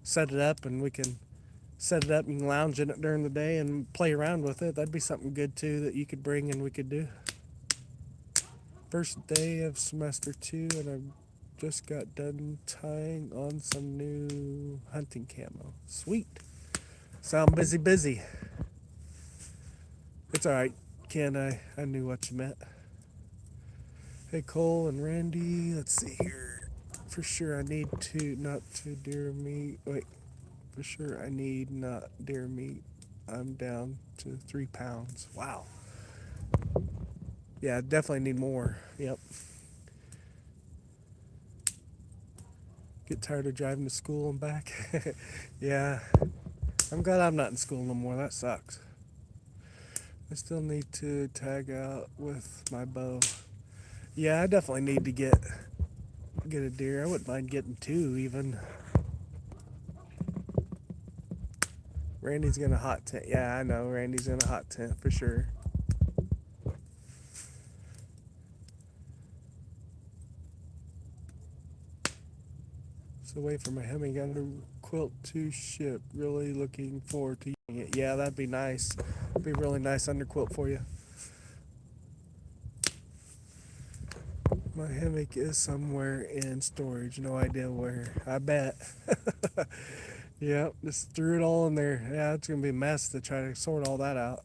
set it up and we can set it up and you can lounge in it during the day and play around with it. That'd be something good too that you could bring and we could do. First day of semester 2, and I just got done tying on some new hunting camo. Sweet. Sound busy. It's alright, Ken. I knew what you meant. Hey, Cole and Randy. Let's see here. For sure I need not to deer meat. Wait. For sure I need not deer meat. I'm down to 3 pounds. Wow. Yeah, I definitely need more. Yep. Get tired of driving to school and back. Yeah. I'm glad I'm not in school no more. That sucks. I still need to tag out with my bow. Yeah, I definitely need to get a deer. I wouldn't mind getting 2 even. Randy's gonna hot tent. Yeah, I know. Randy's in a hot tent for sure. So away from a hemming under quilt to ship. Really looking forward to using it. Yeah, that'd be nice. Be a really nice underquilt for you. My hammock is somewhere in storage. No idea where. I bet. Yep, just threw it all in there. Yeah, it's gonna be a mess to try to sort all that out.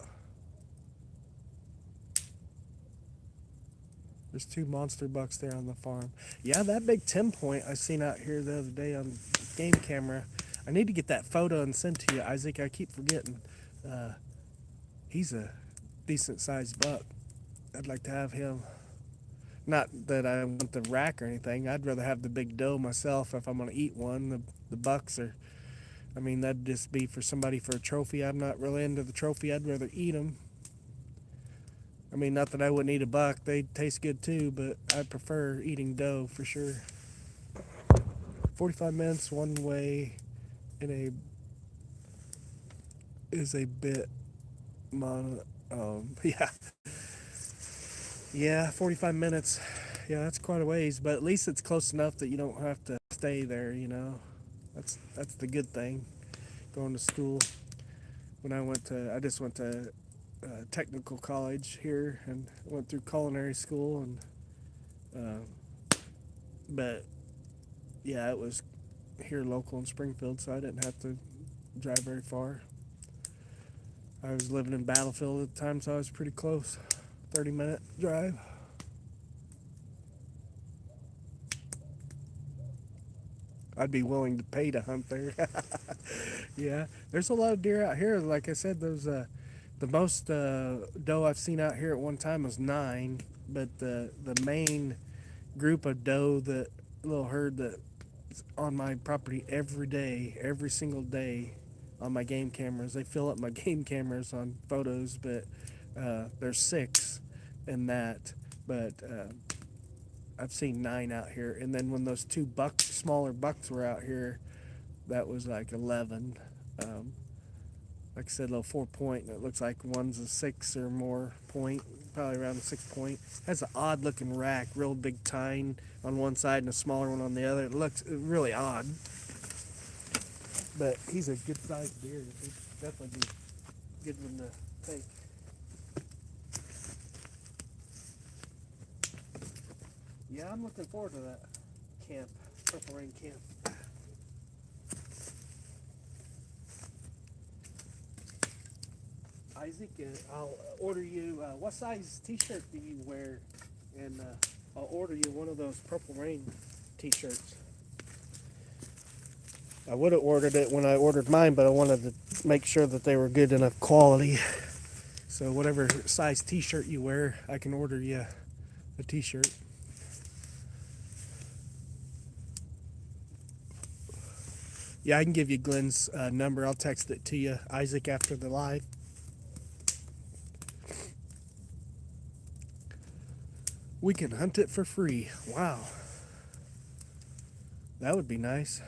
There's 2 monster bucks there on the farm. Yeah, that big 10 point I seen out here the other day on game camera. I need to get that photo and send to you, Isaac. I keep forgetting. He's a decent sized buck. I'd like to have him. Not that I want the rack or anything. I'd rather have the big doe myself if I'm gonna eat one. The bucks are. I mean, that'd just be for somebody for a trophy. I'm not really into the trophy. I'd rather eat them. I mean, not that I wouldn't eat a buck. They taste good too, but I prefer eating doe for sure. 45 minutes one way is a bit yeah. Yeah, 45 minutes. Yeah, that's quite a ways, but at least it's close enough that you don't have to stay there, you know. That's the good thing. Going to school. When I just went to technical college here and went through culinary school, and but yeah, it was here local in Springfield, so I didn't have to drive very far. I was living in Battlefield at the time, so I was pretty close. 30-minute drive. I'd be willing to pay to hunt there. Yeah, there's a lot of deer out here. Like I said, there's the most doe I've seen out here at one time was 9, but the main group of doe, the little herd that's on my property every day, every single day on my game cameras. They fill up my game cameras on photos, but there's 6 in that, but I've seen 9 out here. And then when those 2 smaller bucks were out here, that was like 11. Like I said, a little 4 point, and it looks like one's a 6 or more point, probably around a 6 point. Has an odd looking rack, real big tine on one side and a smaller one on the other. It looks really odd, but he's a good sized deer. It'd definitely be a good one to take. Yeah, I'm looking forward to that camp, Purple Rain camp. Isaac, I'll order you, what size t-shirt do you wear? And I'll order you one of those Purple Rain t-shirts. I would have ordered it when I ordered mine, but I wanted to make sure that they were good enough quality. So whatever size t-shirt you wear, I can order you a t-shirt. Yeah, I can give you Glenn's number. I'll text it to you, Isaac, after the live. We can hunt it for free. Wow. That would be nice.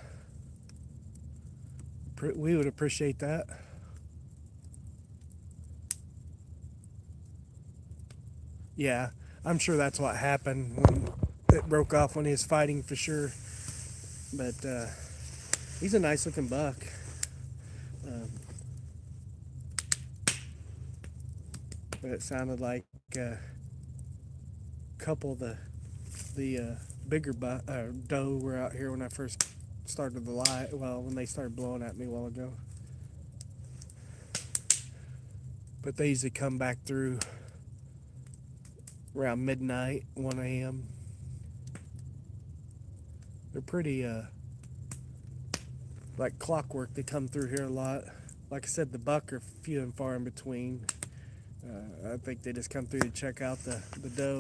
We would appreciate that. Yeah, I'm sure that's what happened when it broke off when he was fighting for sure. But he's a nice looking buck. Um, but it sounded like a couple of the bigger doe were out here when I first started the live. Well, when they started blowing at me a while ago. But they usually come back through around midnight, 1 a.m. They're pretty like clockwork. They come through here a lot. Like I said, the buck are few and far in between. I think they just come through to check out the doe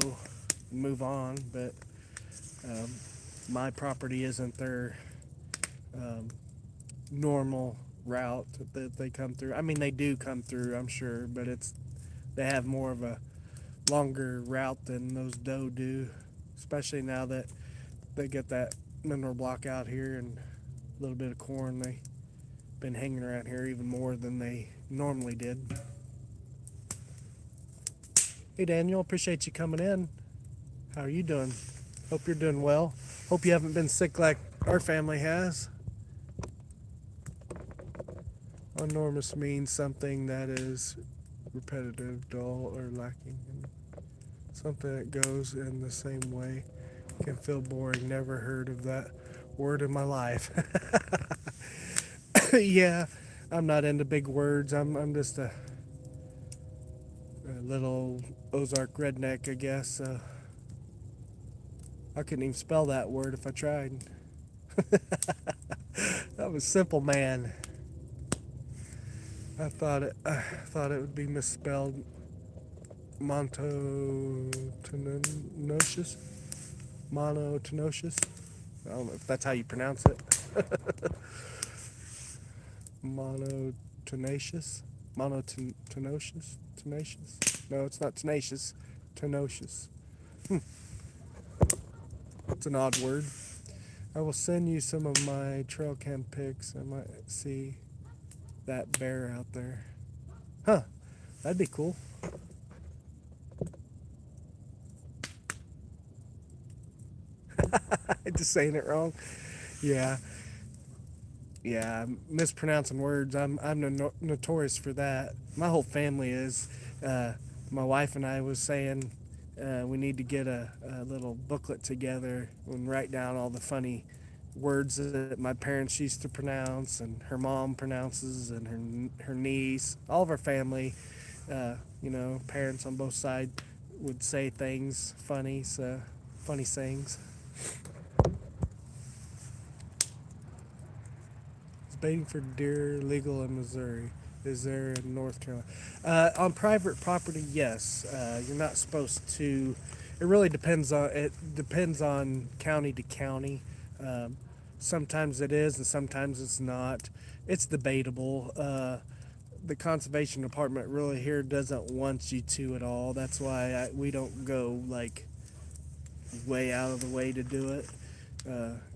and move on. But my property isn't their normal route that they come through. I mean, they do come through, I'm sure, but they have more of a longer route than those doe do, especially now that they get that mineral block out here and a little bit of corn. They've been hanging around here even more than they normally did. Hey Daniel, appreciate you coming in. How are you doing? Hope you're doing well. Hope you haven't been sick like our family has. Enormous means something that is repetitive, dull, or lacking. Something that goes in the same way. Can feel boring. Never heard of that word in my life. Yeah, I'm not into big words. I'm just a little Ozark redneck, I guess. I couldn't even spell that word if I tried. I'm a simple man. I thought it would be misspelled. Monotenacious. I don't know if that's how you pronounce it. Monotenacious. Tenacious. No, it's not tenacious. Tenacious. It's an odd word. I will send you some of my trail cam pics. I might see that bear out there. Huh, that'd be cool. Just saying it wrong. Yeah, mispronouncing words. I'm notorious for that. My whole family is. My wife and I was saying we need to get a little booklet together and write down all the funny words that my parents used to pronounce and her mom pronounces and her niece. All of our family, parents on both sides would say things funny sayings. Is baiting for deer legal in Missouri? Is there in North Carolina? On private property, yes. You're not supposed to. It really depends on county to county. Sometimes it is, and sometimes it's not. It's debatable. The conservation department really here doesn't want you to at all. That's why we don't go like way out of the way to do it.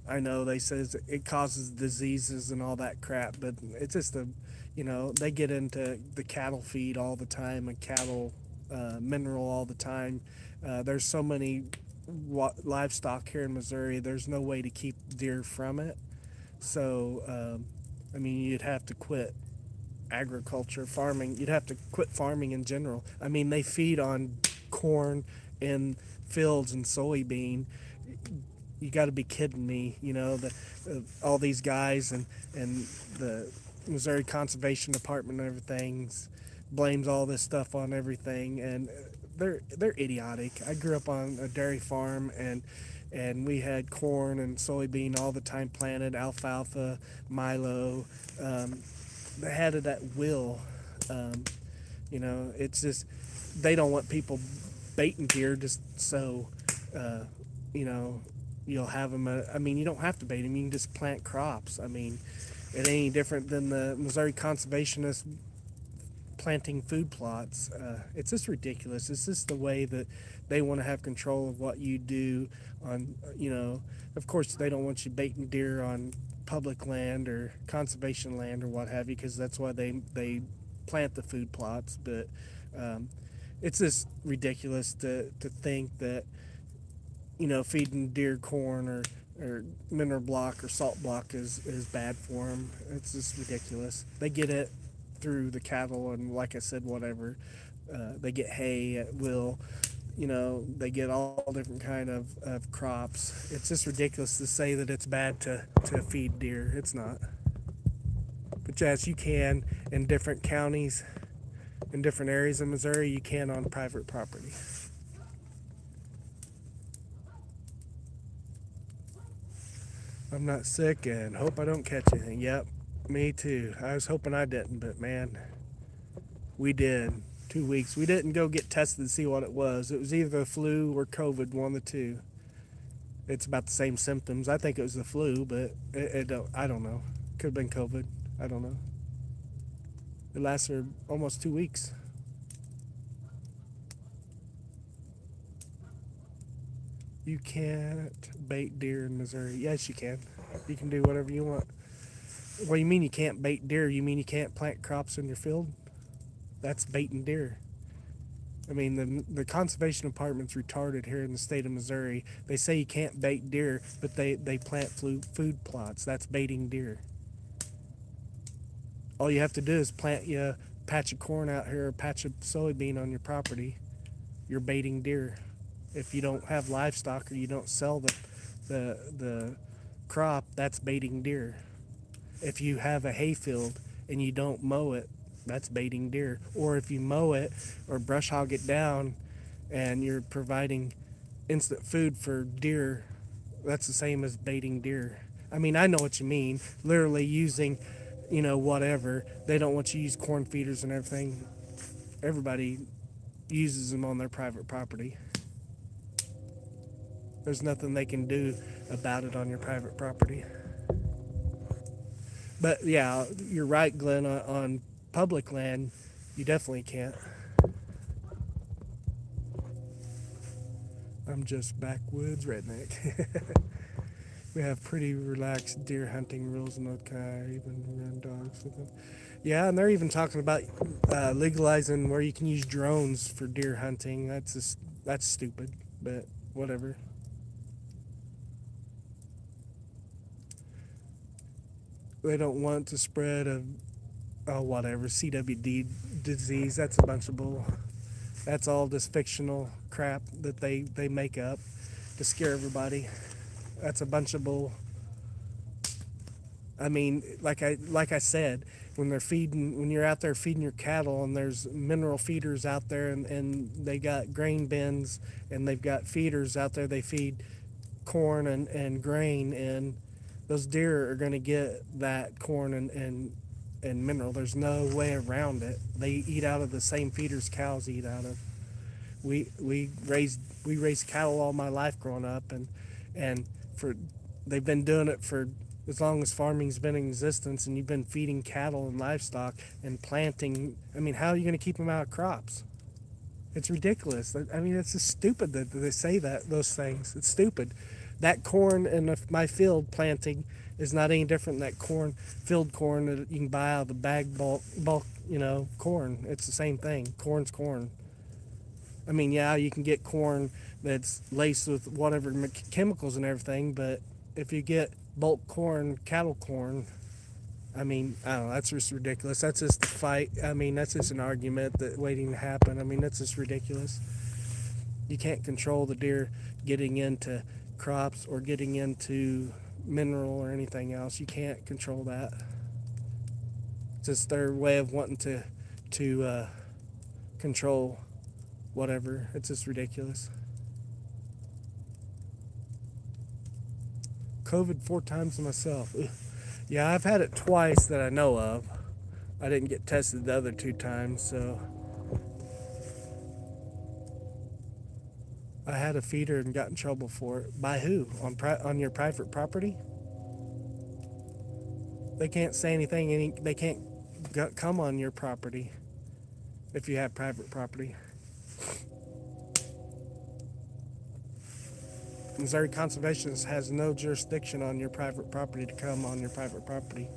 I know they says it causes diseases and all that crap, but it's just they get into the cattle feed all the time and cattle mineral all the time. There's so many livestock here in Missouri. There's no way to keep deer from it. So, you'd have to quit agriculture, farming. You'd have to quit farming in general. I mean, they feed on corn and fields and soybean. You got to be kidding me. All these guys and the Missouri Conservation Department and everything blames all this stuff on everything, and they're idiotic. I grew up on a dairy farm, and and we had corn and soybean all the time planted, alfalfa, milo. They had it at will. Um, it's just they don't want people baiting deer just so, uh, you know, you'll have them. I mean, you don't have to bait them. You can just plant crops. I mean, it ain't any different than the Missouri conservationists planting food plots. It's just ridiculous. It's just the way that they want to have control of what you do on, of course they don't want you baiting deer on public land or conservation land or what have you, because that's why they plant the food plots. But it's just ridiculous to think that, feeding deer corn or mineral block or salt block is bad for them. It's just ridiculous. They get it through the cattle, and like I said, whatever. They get hay at will. They get all different kind of crops. It's just ridiculous to say that it's bad to feed deer. It's not. But yes, you can in different counties, in different areas of Missouri, you can on private property. I'm not sick and hope I don't catch anything. Yep, me too. I was hoping I didn't, but man, we did. 2 weeks. We didn't go get tested to see what it was. It was either the flu or COVID, one of the two. It's about the same symptoms. I think it was the flu, but I don't know. Could have been COVID. I don't know. It lasted almost 2 weeks. You can't bait deer in Missouri. Yes, you can. You can do whatever you want. What do you mean you can't bait deer? You mean you can't plant crops in your field? That's baiting deer. I mean, the conservation department's retarded here in the state of Missouri. They say you can't bait deer, but they plant food plots. That's baiting deer. All you have to do is plant you a patch of corn out here, or a patch of soybean on your property. You're baiting deer. If you don't have livestock or you don't sell the crop, that's baiting deer. If you have a hayfield and you don't mow it, that's baiting deer. Or if you mow it or brush hog it down and you're providing instant food for deer, that's the same as baiting deer. I mean, I know what you mean. Literally using, whatever. They don't want you to use corn feeders and everything. Everybody uses them on their private property. There's nothing they can do about it on your private property. But yeah, you're right, Glenn. On public land, you definitely can't. I'm just backwoods redneck. We have pretty relaxed deer hunting rules in North Carolina. Even run dogs with them. Yeah, and they're even talking about legalizing where you can use drones for deer hunting. That's stupid, but whatever. They don't want to spread whatever, CWD disease. That's a bunch of bull. That's all just fictional crap that they make up to scare everybody. That's a bunch of bull. I mean, like I said, when you're out there feeding your cattle, and there's mineral feeders out there, and they got grain bins, and they've got feeders out there, they feed corn and grain, and those deer are going to get that corn and mineral. There's no way around it. They eat out of the same feeders cows eat out of. We raised cattle all my life growing up, and they've been doing it for as long as farming's been in existence, and you've been feeding cattle and livestock and planting. I mean, how are you going to keep them out of crops? It's ridiculous. I mean, it's just stupid that they say those things. It's stupid. That corn in my field planting is not any different than that field corn that you can buy out of the bag bulk, corn. It's the same thing. Corn's corn. I mean, yeah, you can get corn that's laced with whatever chemicals and everything, but if you get bulk corn, cattle corn, I mean, I don't know, that's just ridiculous. That's just a fight. I mean, that's just an argument that waiting to happen. I mean, that's just ridiculous. You can't control the deer getting into crops or getting into mineral or anything else. You can't control that. It's just their way of wanting to control whatever. It's just ridiculous. COVID 4 times myself. Ugh. Yeah, I've had it twice that I know of. I didn't get tested the other 2 times, so I had a feeder and got in trouble for it. By who? On your private property? They can't say anything. They can't come on your property if you have private property. Missouri Conservationist has no jurisdiction on your private property to come on your private property.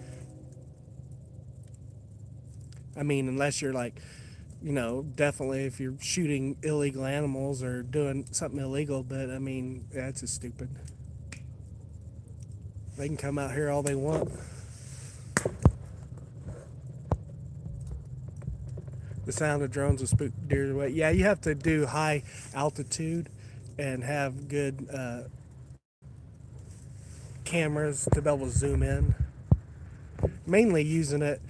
I mean, unless you're like, definitely if you're shooting illegal animals or doing something illegal, but I mean, that's just stupid. They can come out here all they want. The sound of drones will spook deer away. Yeah, you have to do high altitude and have good cameras to be able to zoom in. Mainly using it,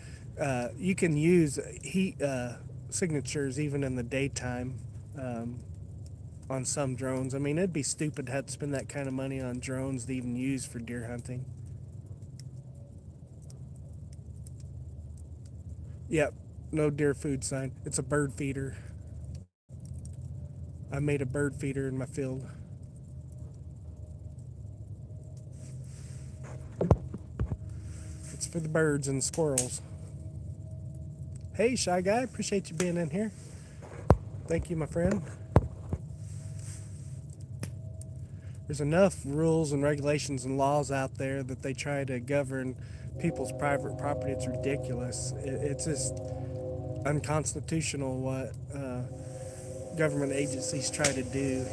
you can use heat signatures even in the daytime on some drones. I mean, it'd be stupid to have to spend that kind of money on drones to even use for deer hunting. Yep, no deer food sign. It's a bird feeder. I made a bird feeder in my field. It's for the birds and the squirrels. Hey, Shy Guy, appreciate you being in here. Thank you, my friend. There's enough rules and regulations and laws out there that they try to govern people's private property. It's ridiculous. It's just unconstitutional what government agencies try to do,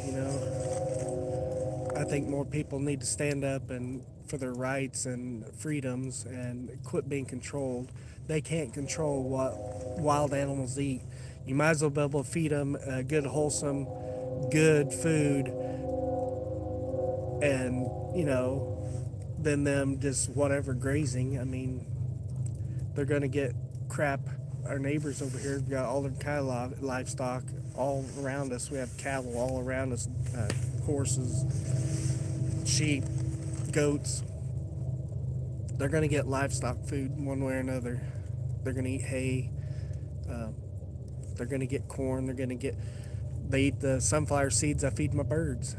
I think more people need to stand up and for their rights and freedoms and quit being controlled. They can't control what wild animals eat. You might as well be able to feed them good, wholesome, good food and, than them just whatever grazing. I mean, they're going to get crap. Our neighbors over here have got all their kind of livestock all around us. We have cattle all around us, horses, sheep, goats. They're going to get livestock food one way or another. They're going to eat hay. They're going to get corn. They eat the sunflower seeds I feed my birds.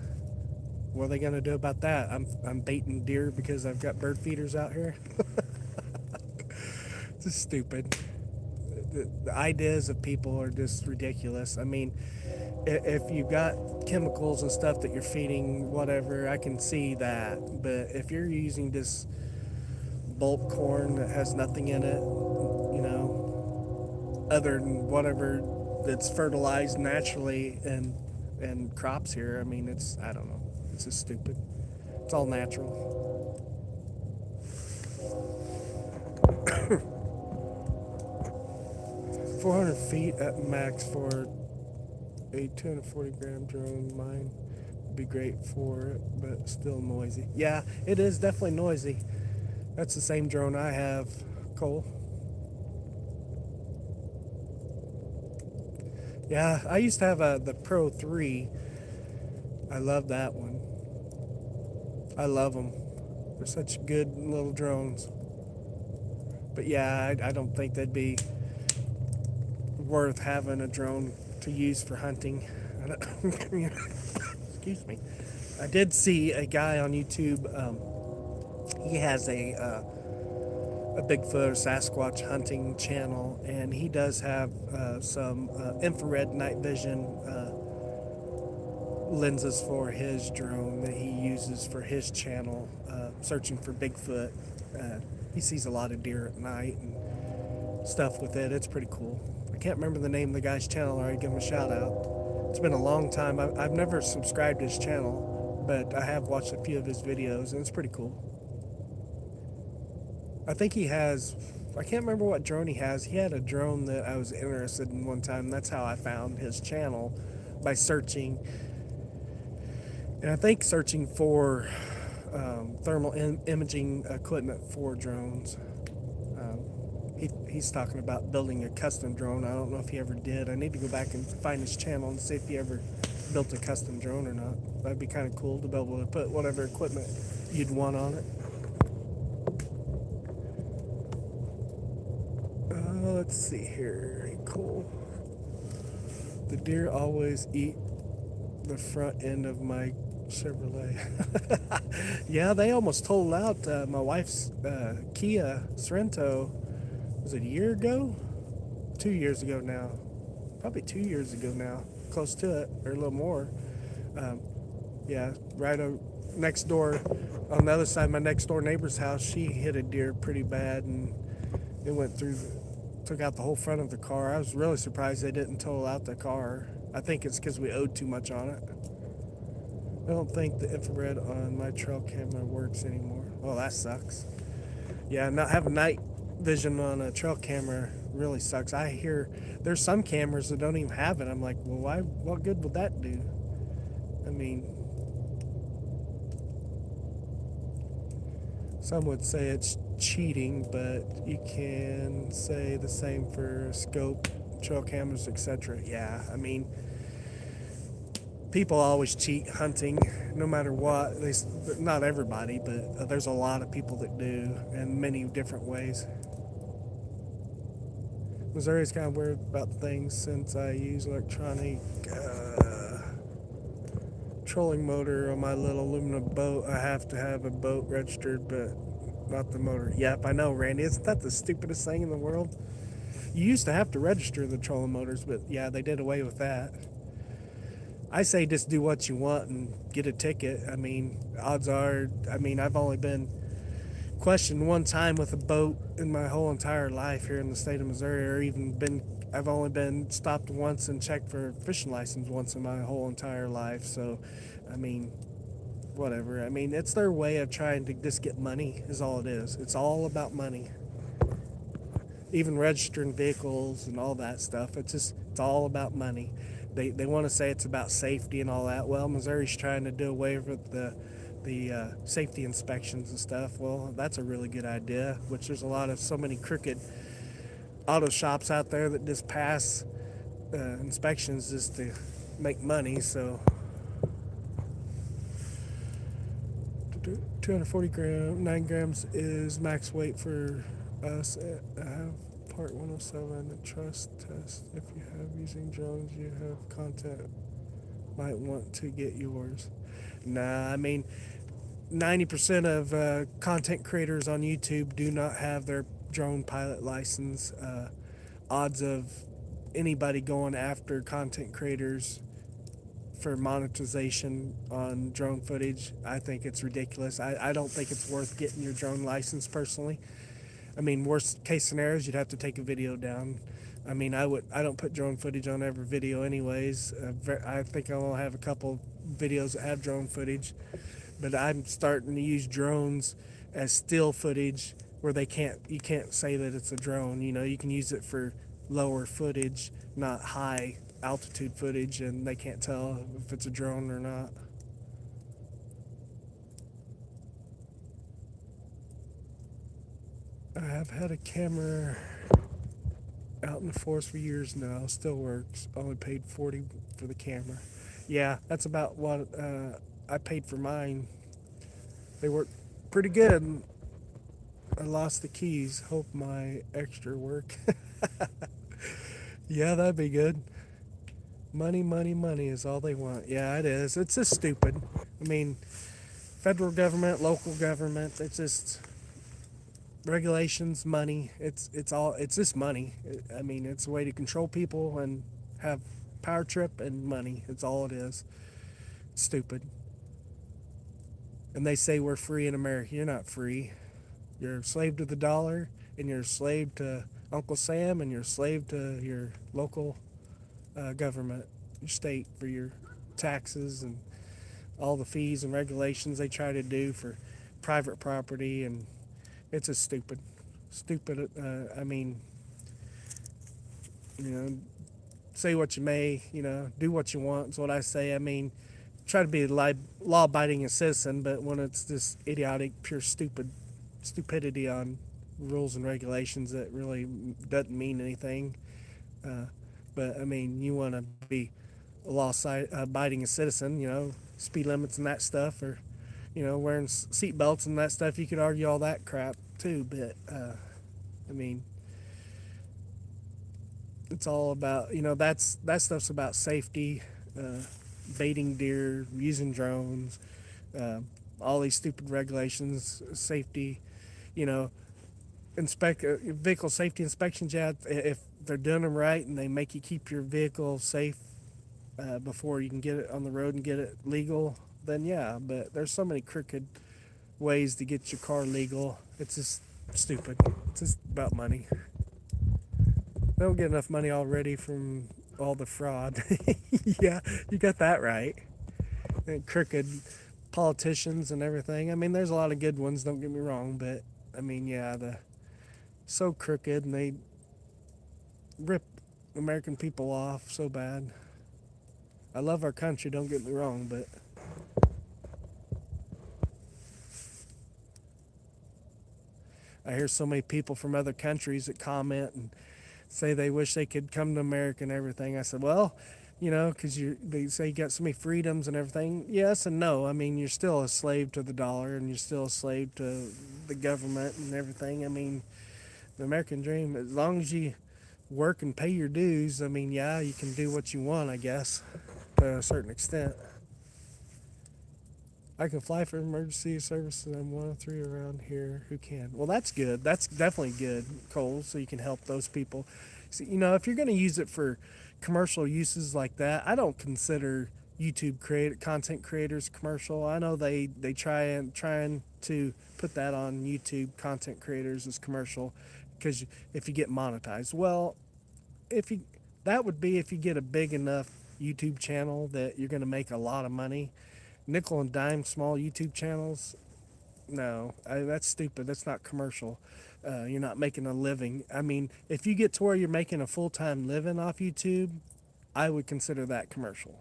What are they going to do about that? I'm baiting deer because I've got bird feeders out here. It's just stupid. The ideas of people are just ridiculous. I mean, if you've got chemicals and stuff that you're feeding, whatever, I can see that. But if you're using this bulk corn that has nothing in it, other than whatever that's fertilized naturally and crops here, I mean, I don't know. It's just stupid. It's all natural. 400 feet at max for a 240-gram drone. Mine would be great for it, but still noisy. Yeah, it is definitely noisy. That's the same drone I have, Cole. Yeah, I used to have the Pro 3. I love that one. I love them. They're such good little drones. But yeah, I don't think they'd be worth having a drone to use for hunting. Excuse me. I did see a guy on YouTube. He has a Bigfoot or Sasquatch hunting channel, and he does have some infrared night vision lenses for his drone that he uses for his channel, searching for Bigfoot. He sees a lot of deer at night and stuff with it. It's pretty cool. I can't remember the name of the guy's channel, or I'd give him a shout out. It's been a long time. I've never subscribed to his channel, but I have watched a few of his videos, and it's pretty cool. I think he has, I can't remember what drone he has. He had a drone that I was interested in one time. That's how I found his channel, by searching. And I think searching for thermal imaging equipment for drones. He's talking about building a custom drone. I don't know if he ever did. I need to go back and find his channel and see if he ever built a custom drone or not. That'd be kind of cool to be able to put whatever equipment you'd want on it. Let's see here. Cool. The deer always eat the front end of my Chevrolet. Yeah, they almost totaled out my wife's Kia Sorento. Was it a year ago? 2 years ago now. Probably 2 years ago now. Close to it, or a little more. Um, yeah, right next door, on the other side of my next door neighbor's house, she hit a deer pretty bad, and it went through, took out the whole front of the car. I was really surprised they didn't total out the car. I think it's because we owed too much on it. I don't think the infrared on my trail camera works anymore. Well, that sucks. Yeah, not having night vision on a trail camera really sucks. I hear there's some cameras that don't even have it. I'm like, well, why? What good would that do? I mean, some would say it's cheating, but you can say the same for scope, trail cameras, etc. Yeah, I mean, people always cheat hunting, no matter what. Not everybody, but there's a lot of people that do in many different ways. Missouri's kind of weird about things since I use electronic trolling motor on my little aluminum boat. I have to have a boat registered, but not the motor. Yep, I know, Randy. Isn't that the stupidest thing in the world? You used to have to register the trolling motors, but yeah, they did away with that. I say just do what you want and get a ticket. I mean, odds are, I mean, I've only been questioned one time with a boat in my whole entire life here in the state of Missouri, or even I've only been stopped once and checked for a fishing license once in my whole entire life. So, I mean, whatever. I mean, it's their way of trying to just get money, is all it is. It's all about money. Even registering vehicles and all that stuff, it's all about money. They want to say it's about safety and all that. Well, Missouri's trying to do away with the safety inspections and stuff. Well, that's a really good idea, which there's so many crooked auto shops out there that just pass inspections just to make money. So 240 grams, 9 grams is max weight for us. Part 107, the trust test. If you have using drones, you have content, might want to get yours. Nah, I mean, 90% of content creators on YouTube do not have their drone pilot license. Odds of anybody going after content creators for monetization on drone footage, I think it's ridiculous. I don't think it's worth getting your drone license personally. I mean, worst case scenarios, you'd have to take a video down. I mean, I don't put drone footage on every video anyways. I think I'll have a couple videos that have drone footage, but I'm starting to use drones as still footage where you can't say that it's a drone. You know, you can use it for lower footage, not high altitude footage, and they can't tell if it's a drone or not. I have had a camera out in the forest for years now. Still works. Only paid $40 for the camera. Yeah, that's about what I paid for mine. They work pretty good. I lost the keys. Hope my extra work. Yeah, that'd be good. Money, money, money is all they want. Yeah, it is. It's just stupid. I mean, federal government, local government, it's just regulations, money. It's just money. I mean, it's a way to control people and have power trip and money. It's all it is. It's stupid. And they say we're free in America. You're not free. You're a slave to the dollar, and you're a slave to Uncle Sam, and you're a slave to your local government, your state, for your taxes and all the fees and regulations they try to do for private property. And it's a stupid. I mean, you know, say what you may, you know, do what you want is what I say. I mean, try to be a law-abiding citizen, but when it's this idiotic, pure stupidity on rules and regulations that really doesn't mean anything. But I mean, you want to be a law-abiding citizen, you know, speed limits and that stuff are wearing seat belts and that stuff. You could argue all that crap too, but I mean, it's all about that stuff's about safety, uh, baiting deer, using drones, uh, all these stupid regulations, safety, you know, inspect vehicle safety inspections. Yeah, if they're doing them right and they make you keep your vehicle safe before you can get it on the road and get it legal, then yeah. But there's so many crooked ways to get your car legal. It's just stupid. It's just about money. They don't get enough money already from all the fraud. Yeah, you got that right. And crooked politicians and everything. I mean, there's a lot of good ones. Don't get me wrong, but I mean, yeah, the so crooked and they rip American people off so bad. I love our country. Don't get me wrong, but I hear so many people from other countries that comment and say they wish they could come to America and everything. I said, well, because they say you got so many freedoms and everything. Yes and no. I mean, you're still a slave to the dollar and you're still a slave to the government and everything. I mean, the American dream, as long as you work and pay your dues, I mean, yeah, you can do what you want, I guess, to a certain extent. I can fly for emergency services. I'm 103 around here who can. Well, that's good. That's definitely good, Cole, so you can help those people. See, if you're going to use it for commercial uses like that, I don't consider content creators commercial. I know they trying to put that on YouTube, content creators as commercial, because if you get monetized. Well, if you that would be if you get a big enough YouTube channel that you're going to make a lot of money. Nickel and dime small YouTube channels, no, that's stupid. That's not commercial. You're not making a living. I mean, if you get to where you're making a full-time living off YouTube, I would consider that commercial.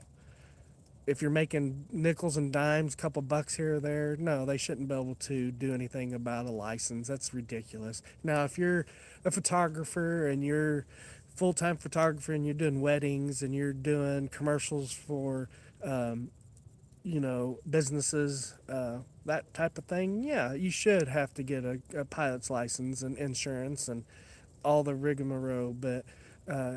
If you're making nickels and dimes, a couple bucks here or there, no, they shouldn't be able to do anything about a license. That's ridiculous. Now, if you're a photographer and you're full-time photographer and you're doing weddings and you're doing commercials for um, businesses, that type of thing, yeah, you should have to get a pilot's license and insurance and all the rigmarole. But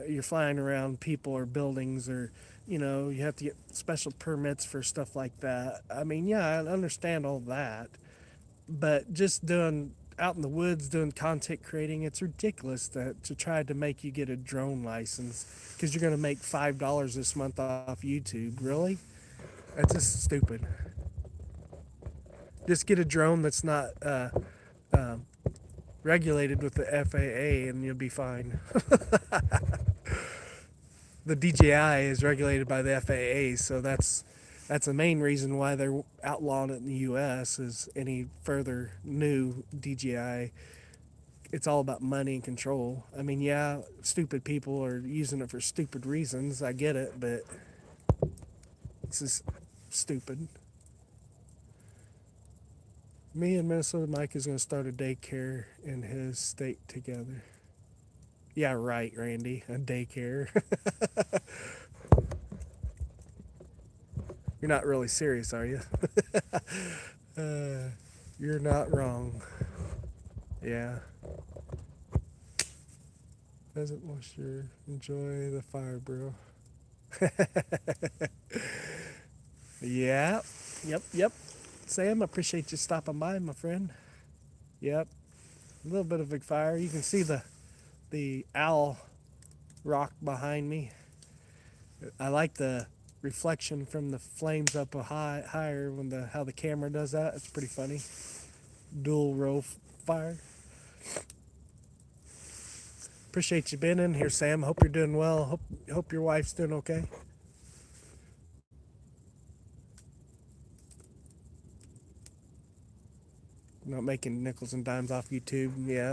you're flying around people or buildings or, you have to get special permits for stuff like that. I mean, yeah, I understand all that. But just doing out in the woods doing content creating, it's ridiculous to try to make you get a drone license because you're going to make $5 this month off YouTube. Really? That's just stupid. Just get a drone that's not um, regulated with the FAA, and you'll be fine. The DJI is regulated by the FAA, so that's the main reason why they're outlawing it in the U.S. Is any further new DJI. It's all about money and control. I mean, yeah, stupid people are using it for stupid reasons. I get it, but it's just stupid. Me and Minnesota Mike is going to start a daycare in his state together. Yeah, right, Randy. A daycare. You're not really serious, are you? uh, you're not wrong. Yeah. Doesn't moisture. Enjoy the fire, bro. Yeah. Yep. Sam, I appreciate you stopping by, my friend. Yep. A little bit of a fire. You can see the owl rock behind me. I like the reflection from the flames up higher when how the camera does that. It's pretty funny. Dual row fire. Appreciate you being in here, Sam. Hope you're doing well. Hope your wife's doing okay. Not making nickels and dimes off YouTube. Yeah.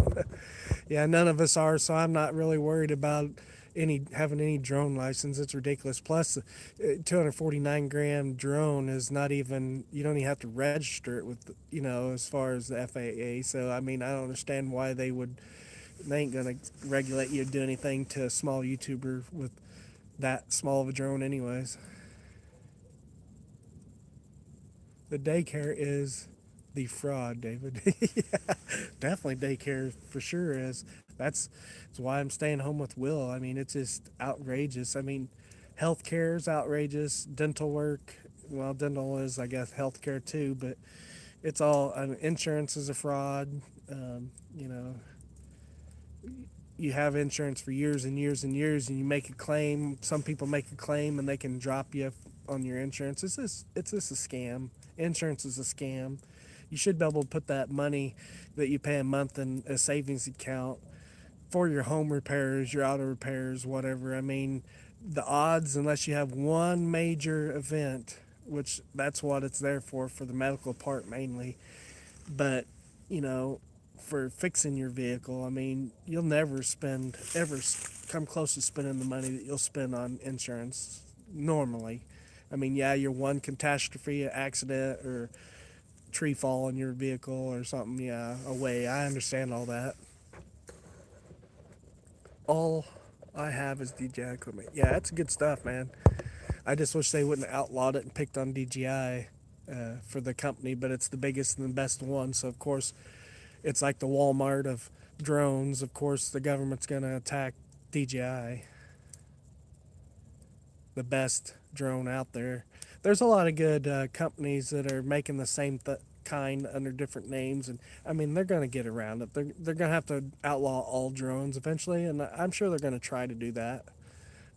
Yeah, none of us are, so I'm not really worried about having any drone license. It's ridiculous. Plus, 249 gram drone is not even, you don't even have to register it with, as far as the FAA. So, I mean, I don't understand why they ain't going to regulate you to do anything to a small YouTuber with that small of a drone anyways. The daycare is the fraud, David. Yeah, definitely daycare for sure is. That's why I'm staying home with Will. I mean, it's just outrageous. I mean, healthcare is outrageous. Dental work, well, dental is, I guess, healthcare too, but it's all, I mean, insurance is a fraud. You know, you have insurance for years and years and years, and you make a claim. Some people make a claim and they can drop you on your insurance. It's just a scam. Insurance is a scam. You should be able to put that money that you pay a month in a savings account for your home repairs, your auto repairs, whatever. I mean, the odds, unless you have one major event, which that's what it's there for the medical part mainly. But, you know, for fixing your vehicle, I mean, you'll never spend, ever come close to spending the money that you'll spend on insurance normally. I mean, yeah, your one catastrophe, accident, or tree fall in your vehicle or something, yeah, away. I understand all that. All I have is DJI equipment. Yeah, that's good stuff, man. I just wish they wouldn't have outlawed it and picked on DJI for the company, but it's the biggest and the best one. So, of course, it's like the Walmart of drones. Of course, the government's going to attack DJI, the best drone out there. There's a lot of good companies that are making the same kind under different names, and I mean they're going to get around it. They're going to have to outlaw all drones eventually, and I'm sure they're going to try to do that,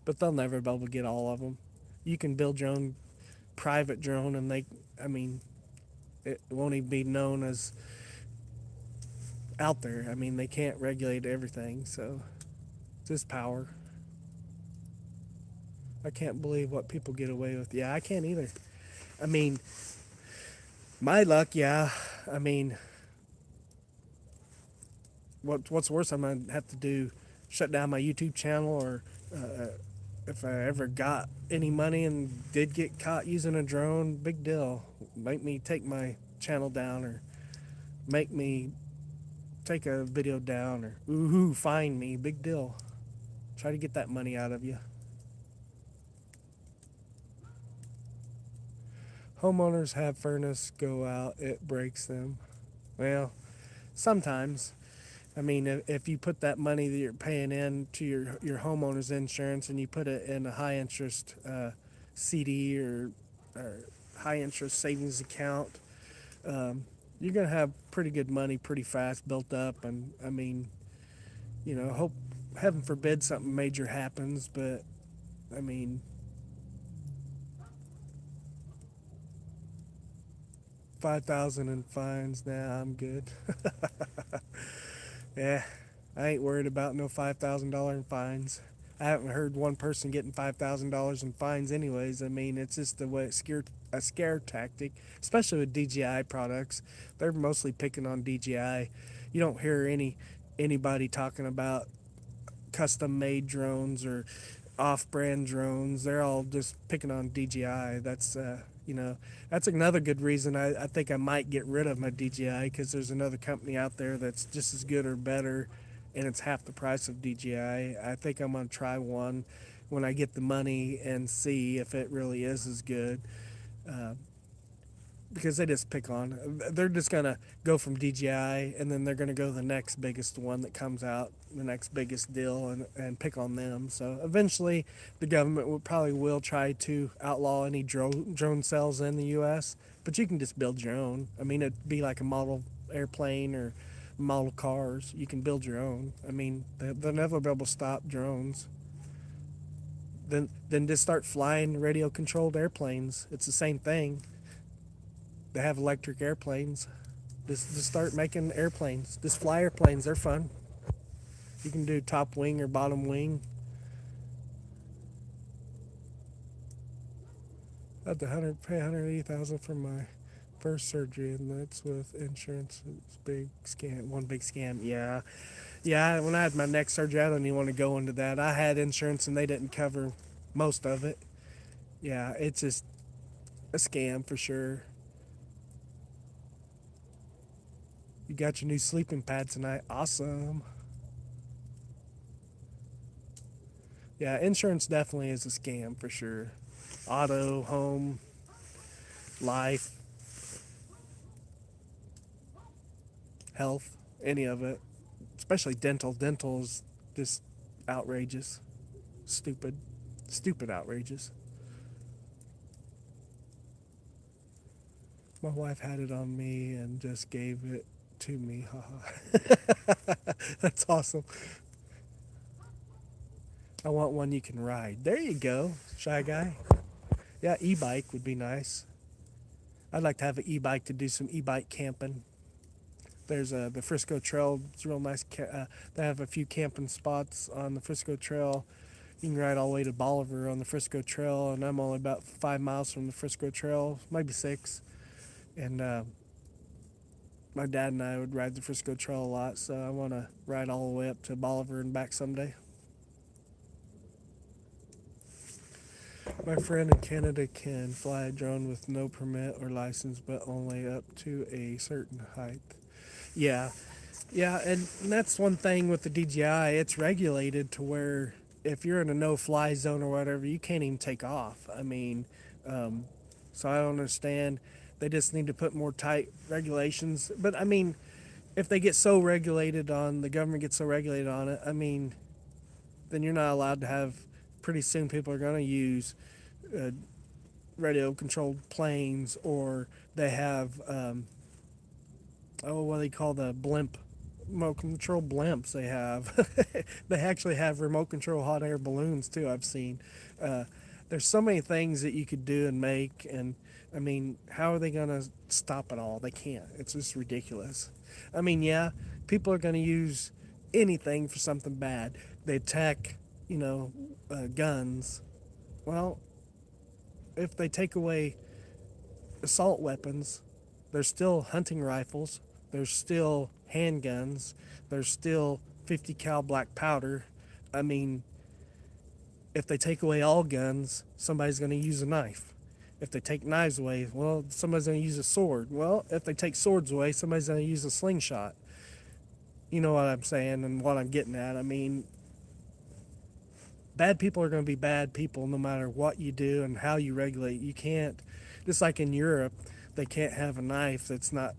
but they'll never be able to get all of them. You can build your own private drone, and I mean, it won't even be known as out there. I mean, they can't regulate everything, so it's just power. I can't believe what people get away with. Yeah, I can't either. I mean, my luck, yeah. I mean, what's worse, I'm gonna have to do shut down my YouTube channel, or if I ever got any money and did get caught using a drone, big deal. Make me take my channel down, or make me take a video down, or ooh, fine me, big deal. Try to get that money out of you. Homeowners have furnace go out, it breaks them. Well, sometimes. I mean, if you put that money that you're paying in to your homeowner's insurance, and you put it in a high interest CD, or high interest savings account, you're going to have pretty good money pretty fast built up. And I mean, hope, heaven forbid something major happens, but I mean, 5,000 in fines, nah, I'm good. Yeah, I ain't worried about no $5,000 in fines. I haven't heard one person getting $5,000 in fines anyways. I mean, it's just the way it's a scare tactic, especially with DJI products. They're mostly picking on DJI. You don't hear anybody talking about custom made drones or off brand drones. They're all just picking on DJI. That's another good reason I think I might get rid of my DJI, because there's another company out there that's just as good or better, and it's half the price of DJI. I think I'm going to try one when I get the money and see if it really is as good. Uh, because they just pick on. They're just gonna go from DJI, and then they're gonna go to the next biggest one that comes out, the next biggest deal, and pick on them. So eventually, the government will try to outlaw any drone sales in the U.S. But you can just build your own. I mean, it'd be like a model airplane or model cars. You can build your own. I mean, they'll never be able to stop drones. Then just start flying radio controlled airplanes. It's the same thing. They have electric airplanes. Just start making airplanes. Just fly airplanes. They're fun. You can do top wing or bottom wing. I had to pay 180,000 for my first surgery, and that's with insurance. It's big scam. One big scam. Yeah, yeah. When I had my neck surgery, I don't even want to go into that. I had insurance, and they didn't cover most of it. Yeah, it's just a scam for sure. You got your new sleeping pad tonight. Awesome. Yeah, insurance definitely is a scam for sure. Auto, home, life. health, any of it, especially dental. Dental is just outrageous, stupid, stupid outrageous. My wife had it on me and just gave it to me. Haha. That's awesome. I want one you can ride. There you go, shy guy. Yeah, e-bike would be nice. I'd like to have an e-bike to do some e-bike camping. There's the Frisco Trail. It's real nice. They have a few camping spots on the Frisco Trail. You can ride all the way to Bolivar on the Frisco Trail, and I'm only about 5 miles from the Frisco Trail, maybe 6. And my dad and I would ride the Frisco Trail a lot, so I want to ride all the way up to Bolivar and back someday. My friend in Canada can fly a drone with no permit or license, but only up to a certain height. Yeah, yeah, and that's one thing with the DJI. It's regulated to where if you're in a no-fly zone or whatever, you can't even take off. I mean, so I don't understand. They just need to put more tight regulations. But I mean, if they get so regulated on the government gets so regulated on it, I mean, then you're not allowed to have. Pretty soon, people are going to use uh, radio-controlled planes, or they have what do they call the blimp remote control blimps they have. They actually have remote control hot air balloons too, I've seen. uh, there's so many things that you could do and make, and I mean, how are they going to stop it all? They can't. It's just ridiculous. I mean, yeah, people are going to use anything for something bad. They attack, guns. Well, if they take away assault weapons, there's still hunting rifles, there's still handguns, there's still 50 cal black powder. I mean, if they take away all guns, somebody's going to use a knife. If they take knives away, well, somebody's going to use a sword. Well, if they take swords away, somebody's going to use a slingshot. You know what I'm saying and what I'm getting at. I mean, bad people are going to be bad people no matter what you do and how you regulate. You can't, just like in Europe, they can't have a knife that's not,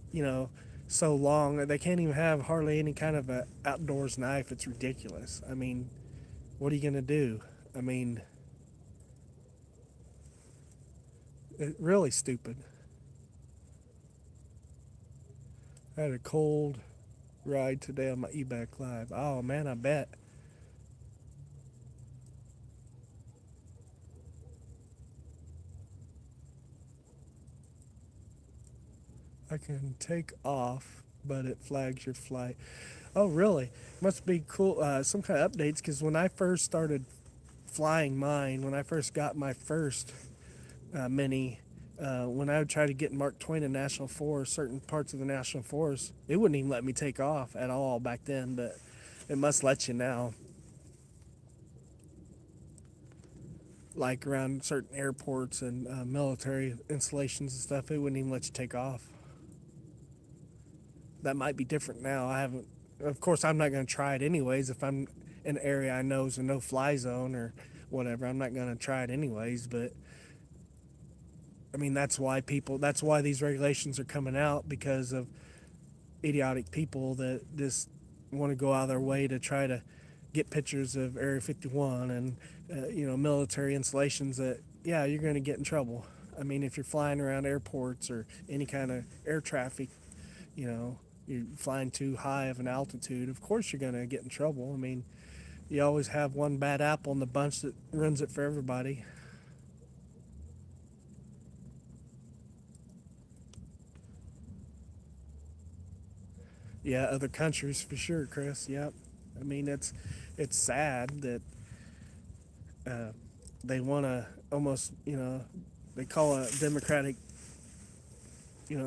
so long. They can't even have hardly any kind of a outdoors knife. It's ridiculous. I mean, what are you going to do? I mean, really stupid. I had a cold ride today on my eBay Live. Oh man, I bet. I can take off, but it flags your flight. Oh, really? Must be cool. Some kind of updates, because when I first started flying mine, when I first got my first Mini, when I would try to get Mark Twain in National Forest, certain parts of the National Forest, it wouldn't even let me take off at all back then, but it must let you now. Like around certain airports and military installations and stuff, it wouldn't even let you take off. That might be different now. I haven't, of course, I'm not going to try it anyways. If I'm in an area I know is a no-fly zone or whatever, I'm not going to try it anyways. But I mean, that's why these regulations are coming out, because of idiotic people that just want to go out of their way to try to get pictures of Area 51 and military installations that, yeah, you're going to get in trouble. I mean, if you're flying around airports or any kind of air traffic, you're flying too high of an altitude, of course you're going to get in trouble. I mean, you always have one bad apple in the bunch that ruins it for everybody. Yeah, other countries for sure, Chris. Yep. I mean, it's sad that uh, they want to almost, they call it a democratic,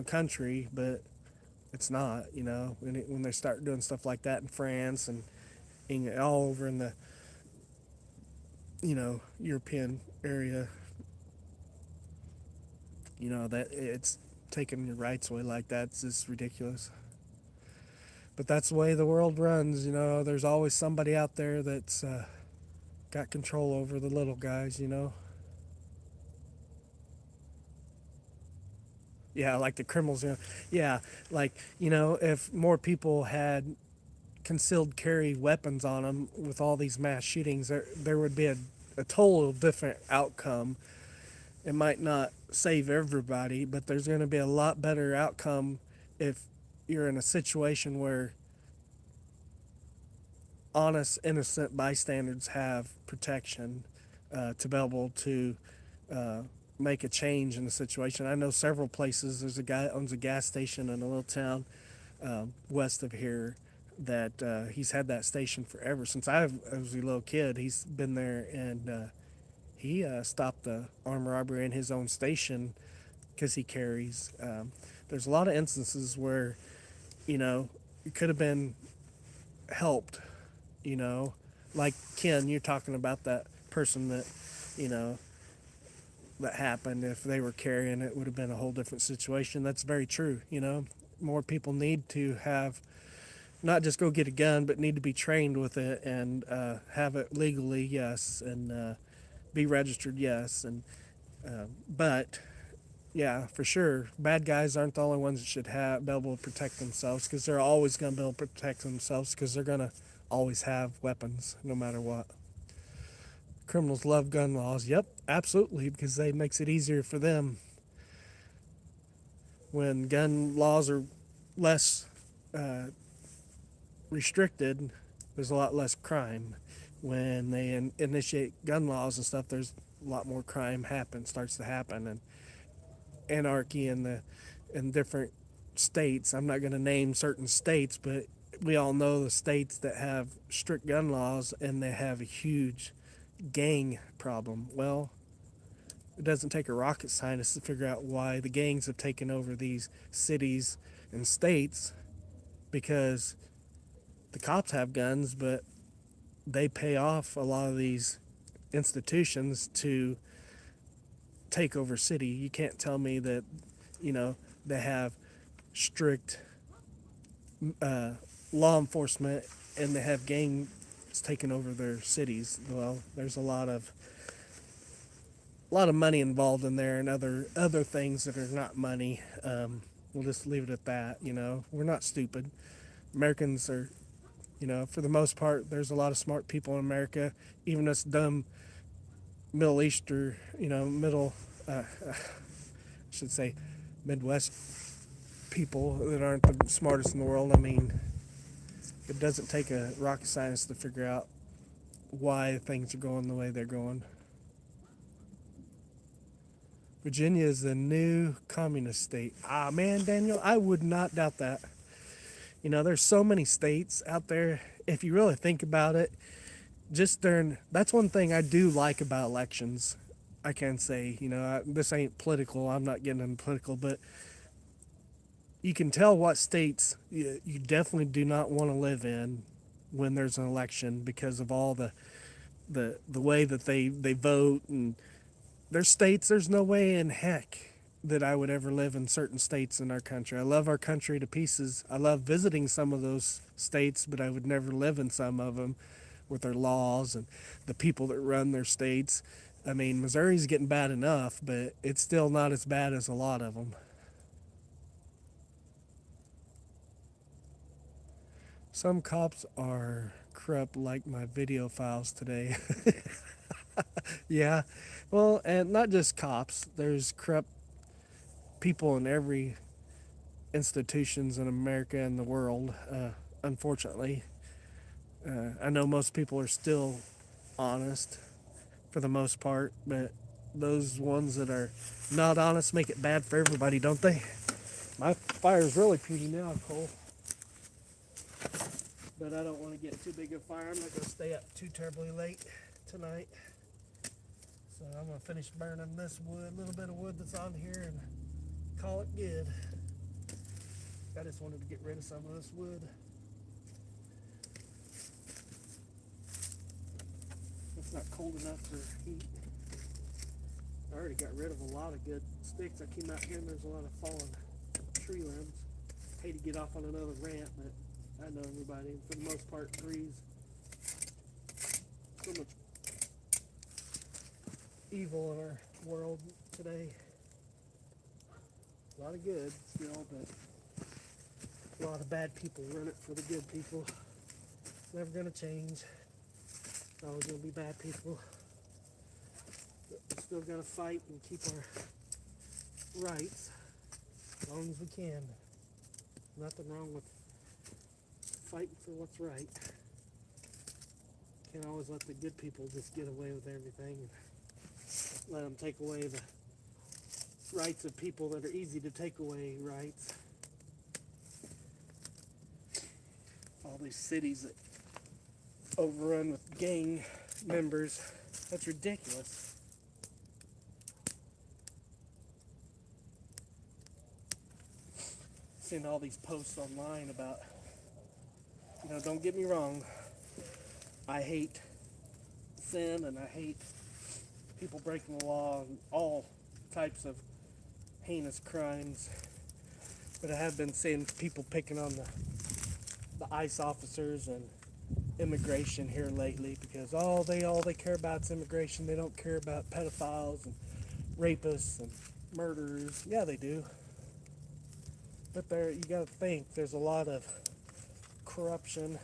country, but it's not. When they start doing stuff like that in France and all over in the, European area, that it's taking your rights away like that. It's just ridiculous. But that's the way the world runs. There's always somebody out there that's got control over the little guys. Yeah, like the criminals. Yeah, like if more people had concealed carry weapons on them with all these mass shootings, there would be a total different outcome. It might not save everybody, but there's going to be a lot better outcome if you're in a situation where honest, innocent bystanders have protection to be able to uh, make a change in the situation. I know several places. There's a guy that owns a gas station in a little town west of here that he's had that station forever since I was a little kid. He's been there, and he stopped the armed robbery in his own station because he carries. There's a lot of instances where it could have been helped. You know, like Ken, you're talking about that person that you know that happened. If they were carrying, it would have been a whole different situation. That's very true. More people need to have not just go get a gun, but need to be trained with it and have it legally, yes, and be registered, yes, and but yeah, for sure, bad guys aren't the only ones that should be able to protect themselves because they're always going to be able to protect themselves because they're going to always have weapons no matter what. Criminals love gun laws. Yep, absolutely, because they makes it easier for them. When gun laws are less restricted, there's a lot less crime. When they initiate gun laws and stuff, there's a lot more crime starts to happen, and anarchy in different states. I'm not going to name certain states, but we all know the states that have strict gun laws and they have a huge gang problem. Well, it doesn't take a rocket scientist to figure out why the gangs have taken over these cities and states because the cops have guns, but they pay off a lot of these institutions to take over city. You can't tell me that, they have strict uh, law enforcement and they have gangs taking over their cities. Well, there's a lot of money involved in there and other things that are not money. We'll just leave it at that. We're not stupid. Americans are, for the most part, there's a lot of smart people in America. Even us dumb Middle Easter, I should say, Midwest people that aren't the smartest in the world. I mean, it doesn't take a rocket scientist to figure out why things are going the way they're going. Virginia is the new communist state. Ah, man, Daniel, I would not doubt that. There's so many states out there. If you really think about it, that's one thing I do like about elections. I can say, this ain't political. I'm not getting into political, but you can tell what states you definitely do not want to live in when there's an election because of all the way that they vote. And there's states, there's no way in heck that I would ever live in certain states in our country. I love our country to pieces. I love visiting some of those states, but I would never live in some of them with their laws and the people that run their states. I mean, Missouri's getting bad enough, but it's still not as bad as a lot of them. Some cops are corrupt like my video files today. Yeah. Well, and not just cops. There's corrupt people in every institutions in America and the world, unfortunately. I know most people are still honest for the most part, but those ones that are not honest make it bad for everybody, don't they? My fire's really pretty now, Cole. But I don't want to get too big of a fire. I'm not going to stay up too terribly late tonight. So I'm going to finish burning this wood, little bit of wood that's on here, and call it good. I just wanted to get rid of some of this wood. It's not cold enough for heat. I already got rid of a lot of good sticks. I came out here and there's a lot of fallen tree limbs. Hate to get off on another rant, but I know everybody, for the most part, trees. So much evil in our world today. A lot of good still, but a lot of bad people run it for the good people. It's never going to change. It's always going to be bad people. But we're still going to fight and keep our rights as long as we can. Nothing wrong with fighting for what's right. Can't always let the good people just get away with everything and let them take away the rights of people that are easy to take away rights. All these cities that overrun with gang members, that's ridiculous. Seeing all these posts online about, don't get me wrong, I hate sin and I hate people breaking the law and all types of heinous crimes, but I have been seeing people picking on the ICE officers and immigration here lately because all they care about is immigration. They don't care about pedophiles and rapists and murderers. Yeah, they do, but you got to think there's a lot of corruption.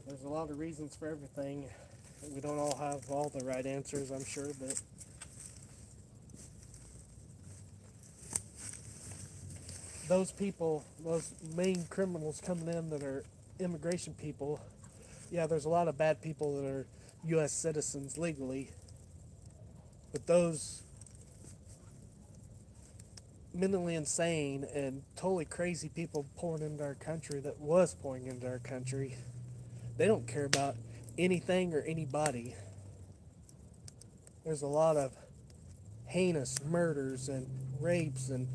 There's a lot of reasons for everything. We don't all have all the right answers, I'm sure, but those people, those main criminals coming in that are immigration people, yeah, there's a lot of bad people that are U.S. citizens legally, but those mentally insane and totally crazy people pouring into our country, they don't care about anything or anybody. There's a lot of heinous murders and rapes and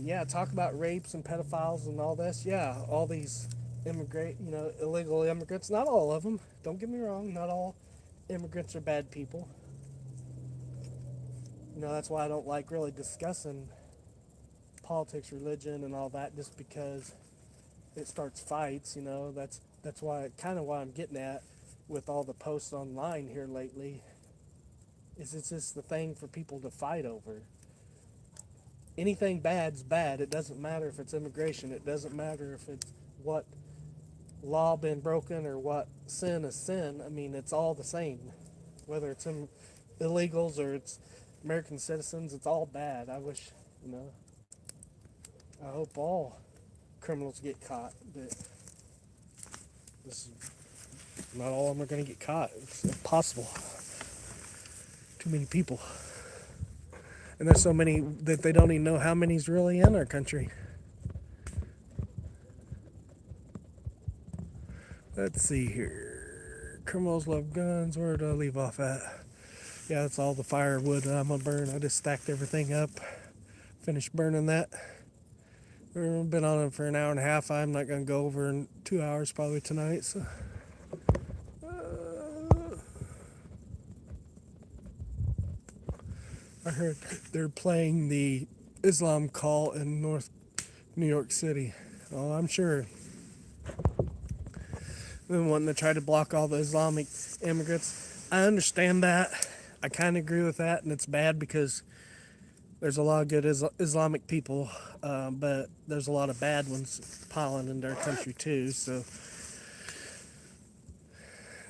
yeah, talk about rapes and pedophiles and all this. Yeah, all these illegal immigrants, not all of them, don't get me wrong, not all immigrants are bad people. That's why I don't like really discussing politics, religion, and all that, just because it starts fights. That's why I'm getting at with all the posts online here lately. Is it's just the thing for people to fight over. Anything bad's bad. It doesn't matter if it's immigration. It doesn't matter if it's what law been broken or what sin is sin. I mean, it's all the same. Whether it's illegals or it's American citizens, it's all bad. I wish, I hope all criminals get caught, but not all of them are going to get caught. It's impossible. Too many people. And there's so many that they don't even know how many's really in our country. Let's see here. Criminals love guns. Where did I leave off at? Yeah, that's all the firewood that I'm going to burn. I just stacked everything up. Finished burning that. We've been on it for an hour and a half. I'm not going to go over in 2 hours probably tonight. So, I heard they're playing the Islam call in North New York City. Oh, I'm sure. They're wanting to try to block all the Islamic immigrants. I understand that. I kind of agree with that, and it's bad because there's a lot of good Islamic people, but there's a lot of bad ones piling into our country too. So,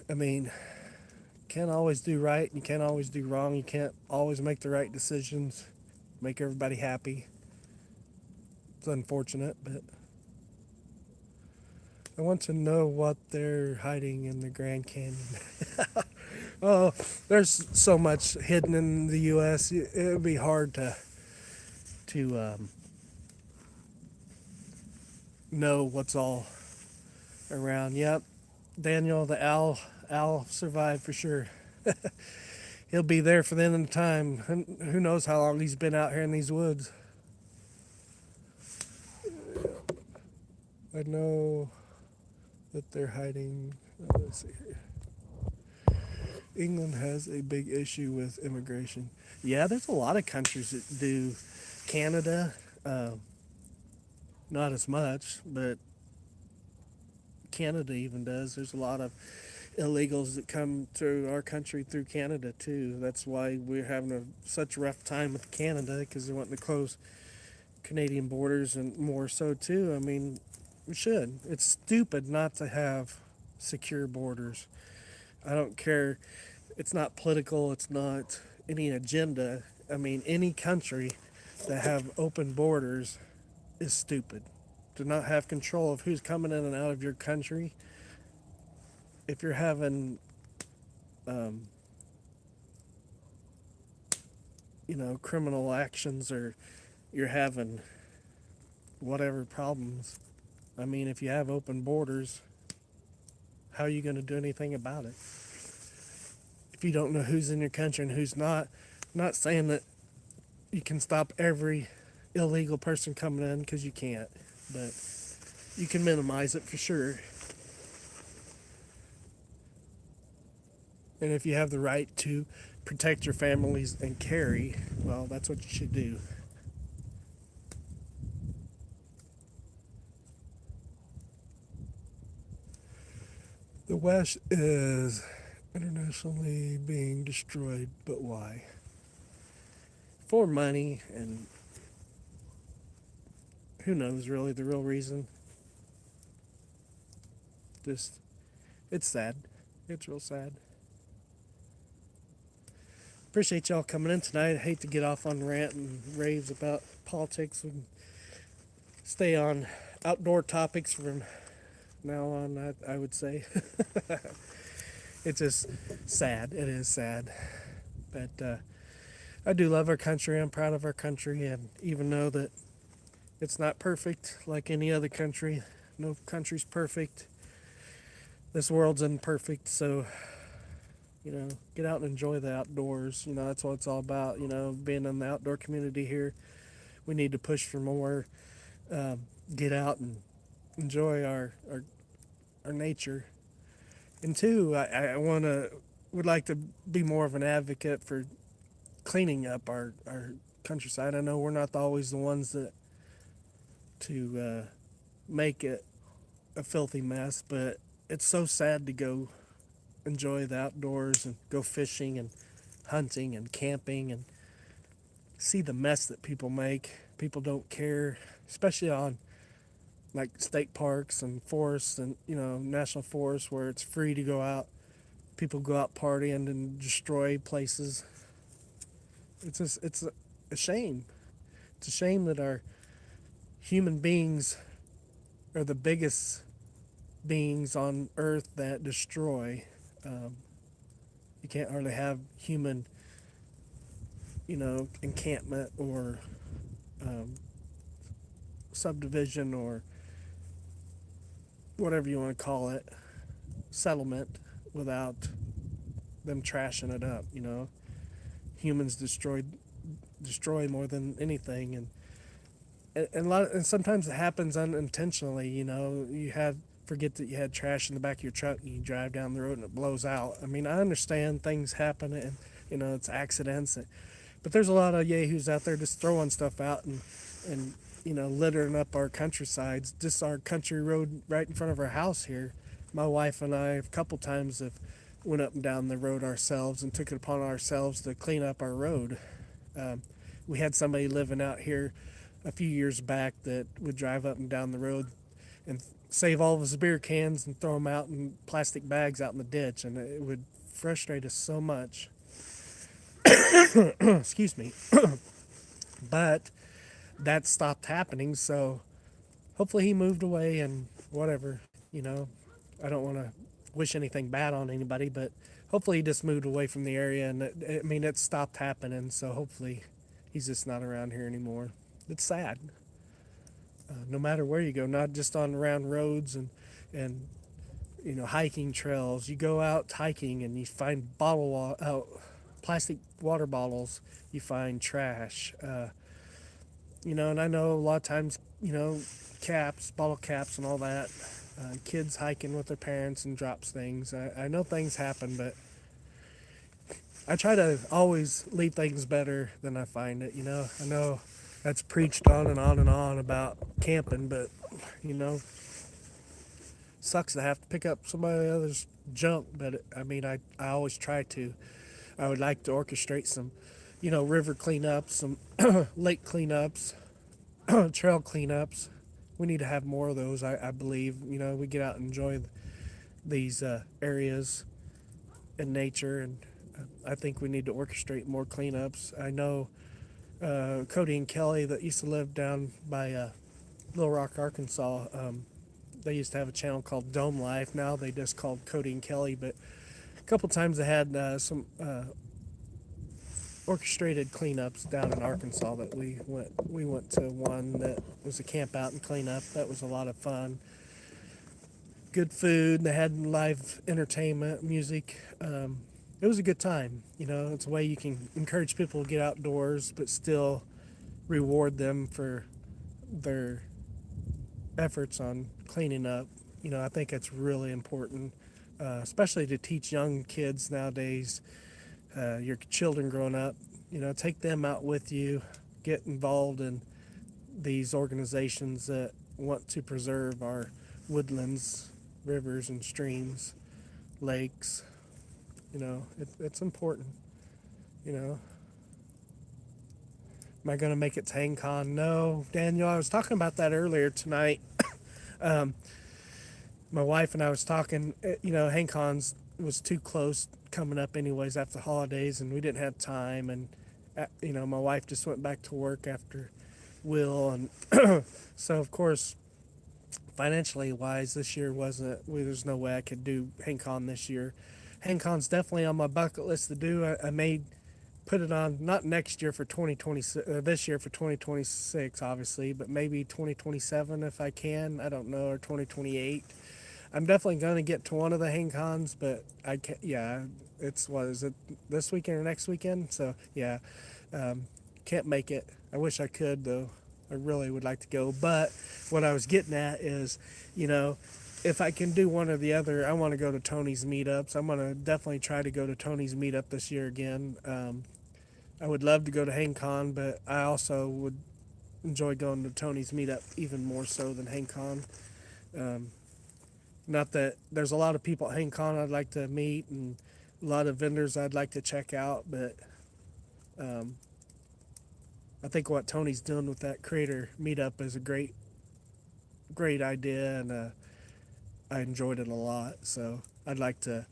I mean, you can't always do right, and you can't always do wrong. You can't always make the right decisions, make everybody happy. It's unfortunate, but I want to know what they're hiding in the Grand Canyon. Oh, there's so much hidden in the U.S. It would be hard to know what's all around. Yep, Daniel the owl survived for sure. He'll be there for the end of the time. Who knows how long he's been out here in these woods. I know that they're hiding. Let's see here. England has a big issue with immigration. Yeah, there's a lot of countries that do. Canada, not as much, but Canada even does. There's a lot of illegals that come through our country through Canada too. That's why we're having such a rough time with Canada, because they're wanting to close Canadian borders, and more so too. I mean, we should. It's stupid not to have secure borders. I don't care. It's not political. It's not any agenda. I mean, any country that have open borders is stupid. To not have control of who's coming in and out of your country. If you're having, um, criminal actions, or you're having whatever problems, I mean, if you have open borders, how are you going to do anything about it? If you don't know who's in your country and who's not, I'm not saying that you can stop every illegal person coming in, because you can't, but you can minimize it for sure. And if you have the right to protect your families and carry, well, that's what you should do. The West is internationally being destroyed, but why? For money, and who knows really the real reason. Just, it's sad. It's real sad. Appreciate y'all coming in tonight. I hate to get off on rant and raves about politics. We can stay on outdoor topics from now on, I would say. It's just sad. It is sad. But I do love our country. I'm proud of our country. And even though that it's not perfect like any other country, no country's perfect. This world's imperfect. So, get out and enjoy the outdoors. That's what it's all about. Being in the outdoor community here, we need to push for more. Get out and enjoy our nature. And two, I would like to be more of an advocate for cleaning up our countryside. I know we're not always the ones that to make it a filthy mess, but it's so sad to go enjoy the outdoors and go fishing and hunting and camping and see the mess that people make. People don't care, especially on like state parks and forests and national forests where it's free to go out. People go out partying and destroy places. It's a shame. It's a shame that our human beings are the biggest beings on earth that destroy. You can't hardly have human, encampment or subdivision or whatever you want to call it, settlement, without them trashing it up. Humans destroy more than anything, and sometimes it happens unintentionally. You forget that you had trash in the back of your truck and you drive down the road and it blows out. I mean, I understand things happen and it's accidents, but there's a lot of yahoos out there just throwing stuff out and littering up our countrysides. Just our country road right in front of our house here. My wife and I a couple times have went up and down the road ourselves and took it upon ourselves to clean up our road. We had somebody living out here a few years back that would drive up and down the road and save all of his beer cans and throw them out in plastic bags out in the ditch, and it would frustrate us so much. Excuse me. But that stopped happening, so hopefully he moved away and whatever. I don't want to wish anything bad on anybody, but hopefully he just moved away from the area, and it stopped happening, so hopefully he's just not around here anymore. It's sad. No matter where you go, not just on around roads and hiking trails. You go out hiking and you find plastic water bottles. You find trash. And I know a lot of times, caps, bottle caps and all that. Kids hiking with their parents and drops things. I know things happen, but I try to always leave things better than I find it. I know that's preached on and on and on about camping, but sucks to have to pick up somebody else's junk. But I always try to. I would like to orchestrate some, river cleanups, some lake cleanups, trail cleanups. We need to have more of those. I believe we get out and enjoy these areas in nature, and I think we need to orchestrate more cleanups. I know Cody and Kelly that used to live down by Little Rock, Arkansas. They used to have a channel called Dome Life. Now they just called Cody and Kelly, but a couple times they had some orchestrated cleanups down in Arkansas that we went to one that was a camp out and clean up. That was a lot of fun. Good food. They had live entertainment, music. It was a good time. It's a way you can encourage people to get outdoors, but still reward them for their efforts on cleaning up. I think it's really important, especially to teach young kids nowadays. Your children growing up, take them out with you, get involved in these organizations that want to preserve our woodlands, rivers and streams, lakes. It's important. Am I going to make it to HangCon? No, Daniel, I was talking about that earlier tonight. My wife and I was talking, HangCon's was too close coming up anyways after the holidays, and we didn't have time, and my wife just went back to work after Will, and so of course financially wise this year there's no way I could do HangCon this year. HangCon's definitely on my bucket list to do. I may put it on not next year for 2026, this year for 2026 obviously, but maybe 2027 if I can, I don't know, or 2028. I'm definitely going to get to one of the HangCons, but I can't. Yeah, what is it, this weekend or next weekend? So yeah, can't make it. I wish I could though. I really would like to go. But what I was getting at is, if I can do one or the other, I want to go to Tony's meetups. I'm going to definitely try to go to Tony's meetup this year again. I would love to go to HangCon, but I also would enjoy going to Tony's meetup even more so than HangCon. Not that there's a lot of people at HangCon I'd like to meet and a lot of vendors I'd like to check out, but I think what Tony's doing with that creator meetup is a great idea, and I enjoyed it a lot. So I'd like to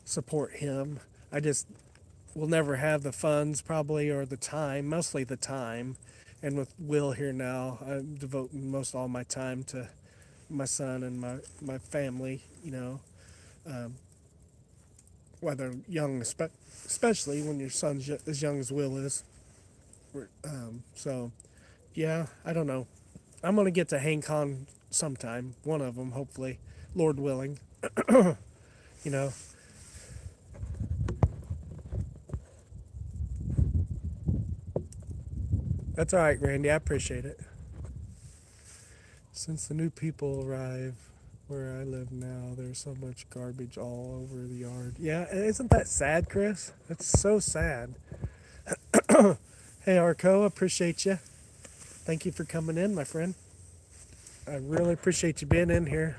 support him. I just will never have the funds probably or the time, mostly the time. And with Will here now, I'm devoting most all my time to my son and my family, whether young, especially when your son's as young as Will is. So, yeah, I don't know. I'm going to get to HangCon sometime, one of them, hopefully, Lord willing. you know. That's all right, Randy. I appreciate it. Since the new people arrive where I live now, there's so much garbage all over the yard. Yeah, isn't that sad, Chris? That's so sad. Hey, Arco, appreciate you. Thank you for coming in, my friend. I really appreciate you being in here.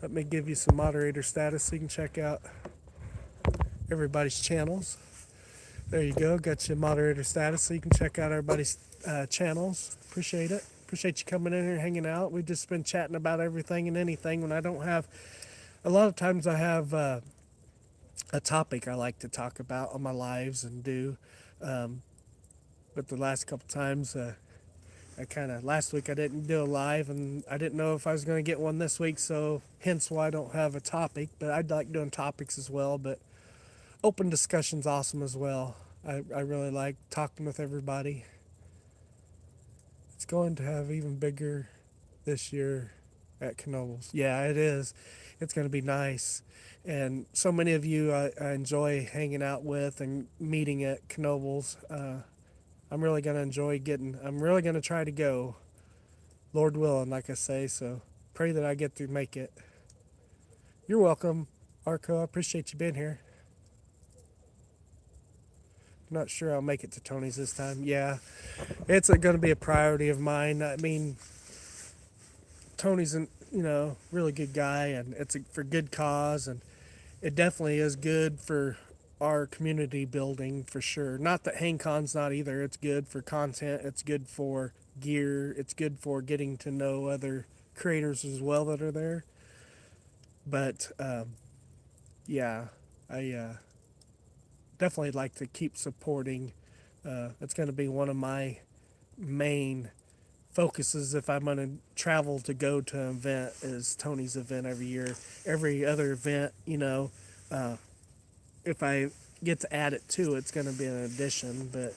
Let me give you some moderator status so you can check out everybody's channels. There you go. Got your moderator status so you can check out everybody's channels. Appreciate it. Appreciate you coming in here and hanging out. We've just been chatting about everything and anything. When I don't have, a lot of times I have a topic I like to talk about on my lives and do. But the last couple times, last week I didn't do a live, and I didn't know if I was going to get one this week, so hence why I don't have a topic. But I'd like doing topics as well, but open discussion's awesome as well. I really like talking with everybody. It's going to have even bigger this year at Knoebels. Yeah, it is. It's going to be nice. And so many of you I enjoy hanging out with and meeting at Knoebels. I'm really going to I'm really going to try to go, Lord willing, like I say, so pray that I get to make it. You're welcome, Arco. I appreciate you being here. I'm not sure I'll make it to Tony's this time. Yeah, it's going to be a priority of mine. I mean, Tony's a really good guy, and it's for good cause, and it definitely is good for our community building for sure. Not that HangCon's not either. It's good for content. It's good for gear. It's good for getting to know other creators as well that are there. But yeah, I definitely like to keep supporting. It's going to be one of my main focuses if I'm going to travel to go to an event is Tony's event every year. Every other event, uh, if I get to add it to, it's going to be an addition. But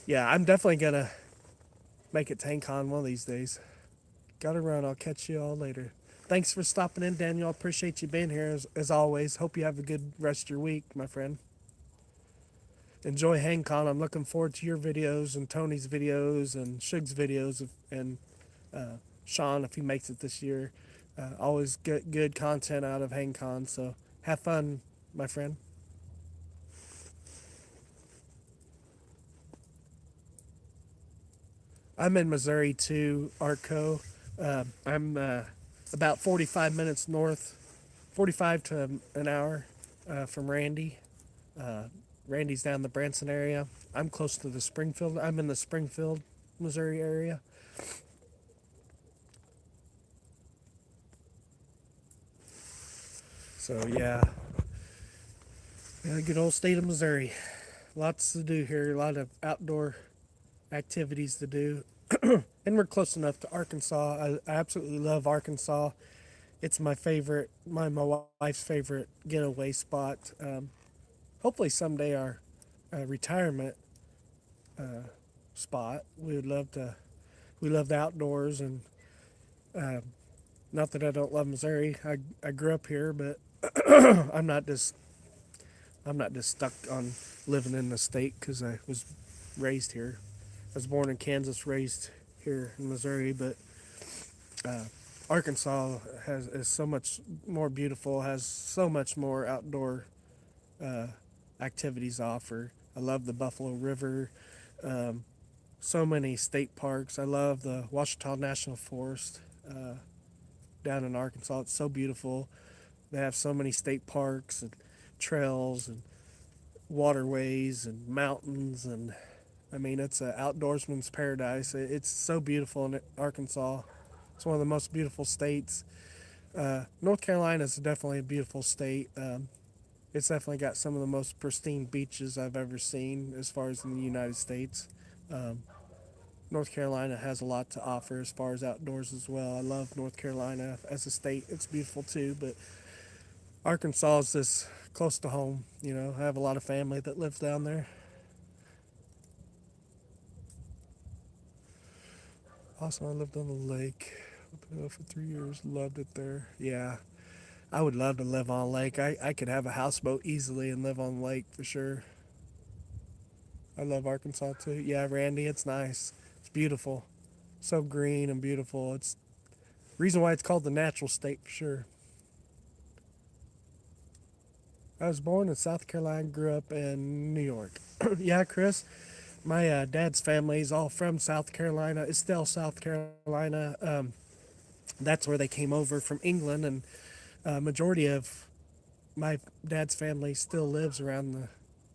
yeah, I'm definitely going to make it to HangCon one of these days. Gotta run. I'll catch you all later. Thanks for stopping in, Daniel. I appreciate you being here as always. Hope you have a good rest of your week, my friend. Enjoy HangCon. I'm looking forward to your videos and Tony's videos and Shug's videos and Sean if he makes it this year. Always get good content out of HangCon. So have fun, my friend. I'm in Missouri too, Arco. I'm about 45 minutes north, 45 to an hour from Randy. Uh, Randy's down the Branson area. I'm close to the Springfield. I'm in the Springfield, Missouri area. So yeah, good old state of Missouri. Lots to do here. A lot of outdoor activities to do. And we're close enough to Arkansas. I absolutely love Arkansas. It's my favorite, my wife's favorite getaway spot. Hopefully someday our retirement spot. We would love to. We love the outdoors, and uh, not that I don't love Missouri. I grew up here, but I'm not just I'm not just stuck on living in the state because I was raised here. I was born in Kansas, raised here in Missouri, but uh, Arkansas is so much more beautiful. Has so much more outdoor uh, activities to offer. I love the Buffalo River. Um, so many state parks. I love the Ouachita National Forest down in Arkansas. It's so beautiful. They have so many state parks and trails and waterways and mountains, and I mean it's an outdoorsman's paradise. It's so beautiful in Arkansas. It's one of the most beautiful states. North Carolina is definitely a beautiful state. It's definitely got some of the most pristine beaches I've ever seen as far as in the United States. Um, North Carolina has a lot to offer as far as outdoors as well. I love North Carolina as a state. It's beautiful too, but Arkansas is just close to home. I have a lot of family that lives down there. Also, I lived on the lake for 3 years. Loved it there. Yeah, I would love to live on a lake. I could have a houseboat easily and live on the lake for sure. I love Arkansas too. Yeah, Randy, it's nice. It's beautiful. So green and beautiful. It's reason why it's called the natural state for sure. I was born in South Carolina, grew up in New York. Yeah, Chris, my dad's family is all from South Carolina. It's still South Carolina. That's where they came over from England, and majority of my dad's family still lives around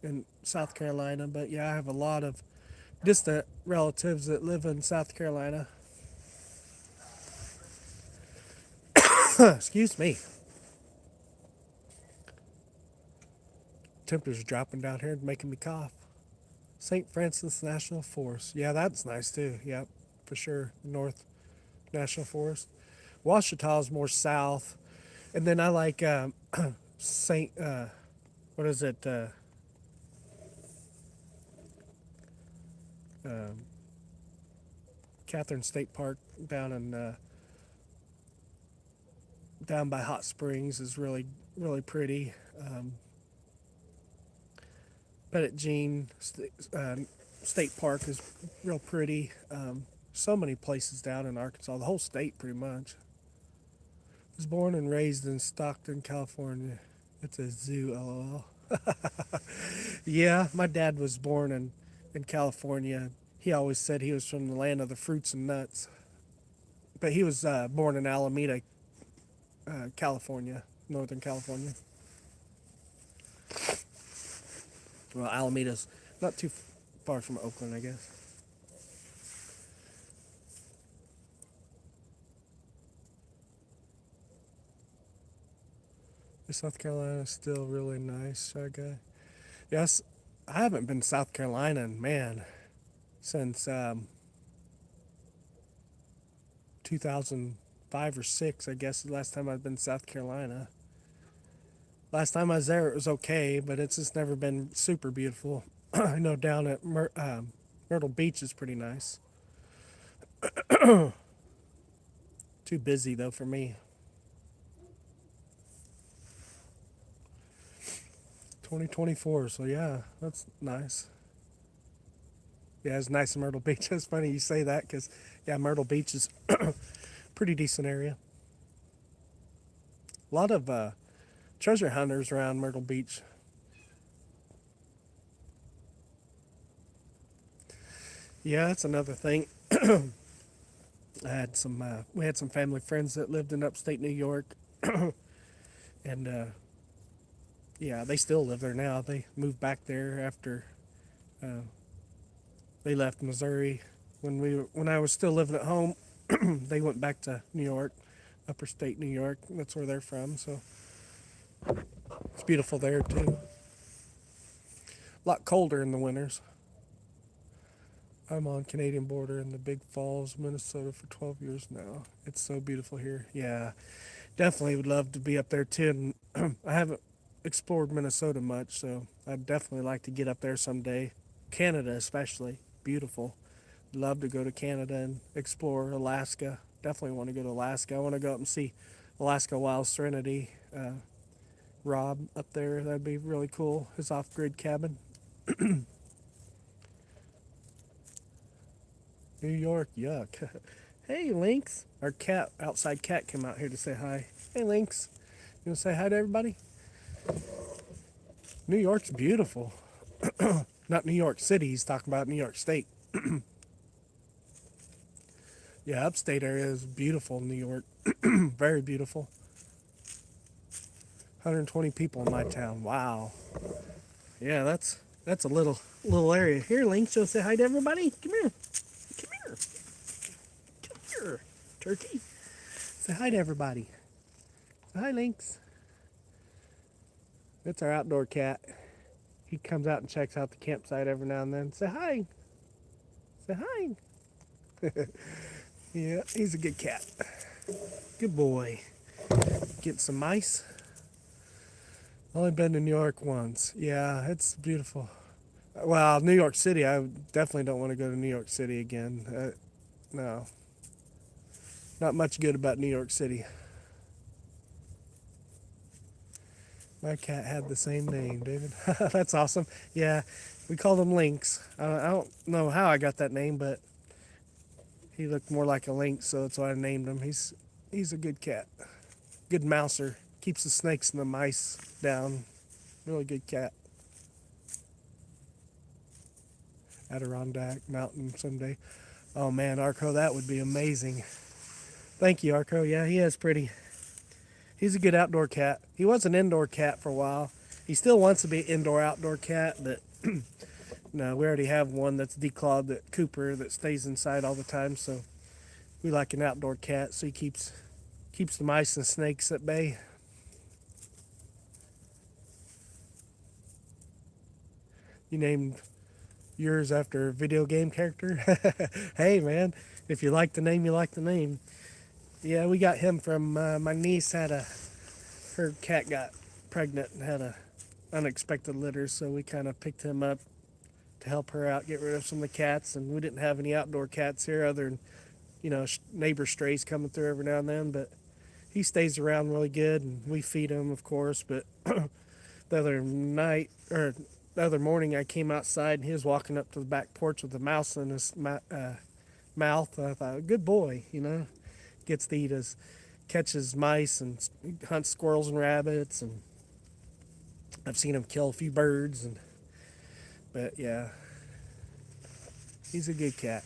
in South Carolina. But yeah, I have a lot of distant relatives that live in South Carolina. Excuse me. Temperature's dropping down here and making me cough. St. Francis National Forest. Yeah, that's nice too. Yep, for sure. North National Forest. Ouachita is more south. And then I like St. What is it? Um, Catherine State Park down in down by Hot Springs is really pretty. Pettit Jean State Park is real pretty. So many places down in Arkansas, the whole state pretty much. Was born and raised in Stockton, California. It's a zoo, lol. Yeah, my dad was born in California. He always said he was from the land of the fruits and nuts. But he was born in Alameda, California, Northern California. Well, Alameda's not too far from Oakland, I guess. South Carolina is still really nice, Shy Guy. Yes, I haven't been to South Carolina, man, since 2005 or 6, I guess, is the last time I've been to South Carolina. Last time I was there, it was okay, but it's just never been super beautiful. I know down at Myrtle Beach is pretty nice. Too busy, though, for me. 2024, so yeah, that's nice. Yeah, it's nice in Myrtle Beach. It's funny you say that because, yeah, Myrtle Beach is pretty decent area. A lot of treasure hunters around Myrtle Beach. Yeah, that's another thing. We had some family friends that lived in upstate New York, and yeah, they still live there now. They moved back there after uh, they left Missouri when I was still living at home. They went back to New York, upper state New York. That's where they're from. So it's beautiful there too. A lot colder in the winters. I'm on Canadian border in the Big Falls, Minnesota for 12 years now. It's so beautiful here. Yeah, definitely would love to be up there too. And I haven't explored Minnesota much, so I'd definitely like to get up there someday. Canada, especially, beautiful. Love to go to Canada and explore Alaska. Definitely want to go to Alaska. I want to go up and see Alaska Wild Serenity. Rob up there, that'd be really cool. His off-grid cabin. New York, yuck. Hey, Lynx. Our outside cat came out here to say hi. Hey, Lynx. You want to say hi to everybody? New York's beautiful. Not New York City, he's talking about New York State. Yeah, upstate area is beautiful, New York. Very beautiful. 120 people in my town. Wow. Yeah, that's a little area. Here, Lynx, you'll say hi to everybody. Come here. Come here. Come here, turkey. Say hi to everybody. Say hi, Lynx. That's our outdoor cat. He comes out and checks out the campsite every now and then. Say hi. Say hi. Yeah, he's a good cat. Good boy. Get some mice. Only been to New York once. Yeah, it's beautiful. Well, New York City, I definitely don't want to go to New York City again. No. Not much good about New York City. My cat had the same name, David. That's awesome. Yeah, we called him Lynx. I don't know how I got that name, but he looked more like a lynx, so that's why I named him. He's a good cat. Good mouser. Keeps the snakes and the mice down. Really good cat. Adirondack Mountain someday. Oh man, Arco, that would be amazing. Thank you, Arco. Yeah, he is pretty. He's a good outdoor cat. He was an indoor cat for a while. He still wants to be an indoor-outdoor cat, but no, we already have one that's declawed, that Cooper, that stays inside all the time. So we like an outdoor cat, so he keeps the mice and snakes at bay. You named yours after a video game character? Hey, man, if you like the name, you like the name. Yeah, we got him from my niece her cat got pregnant and had a unexpected litter, so we kind of picked him up to help her out, get rid of some of the cats. And we didn't have any outdoor cats here other than, neighbor strays coming through every now and then, but he stays around really good, and we feed him, of course. But the other morning, I came outside and he was walking up to the back porch with a mouse in his mouth. I thought, good boy, gets to catches mice and hunts squirrels and rabbits, and I've seen him kill a few birds. But yeah, he's a good cat.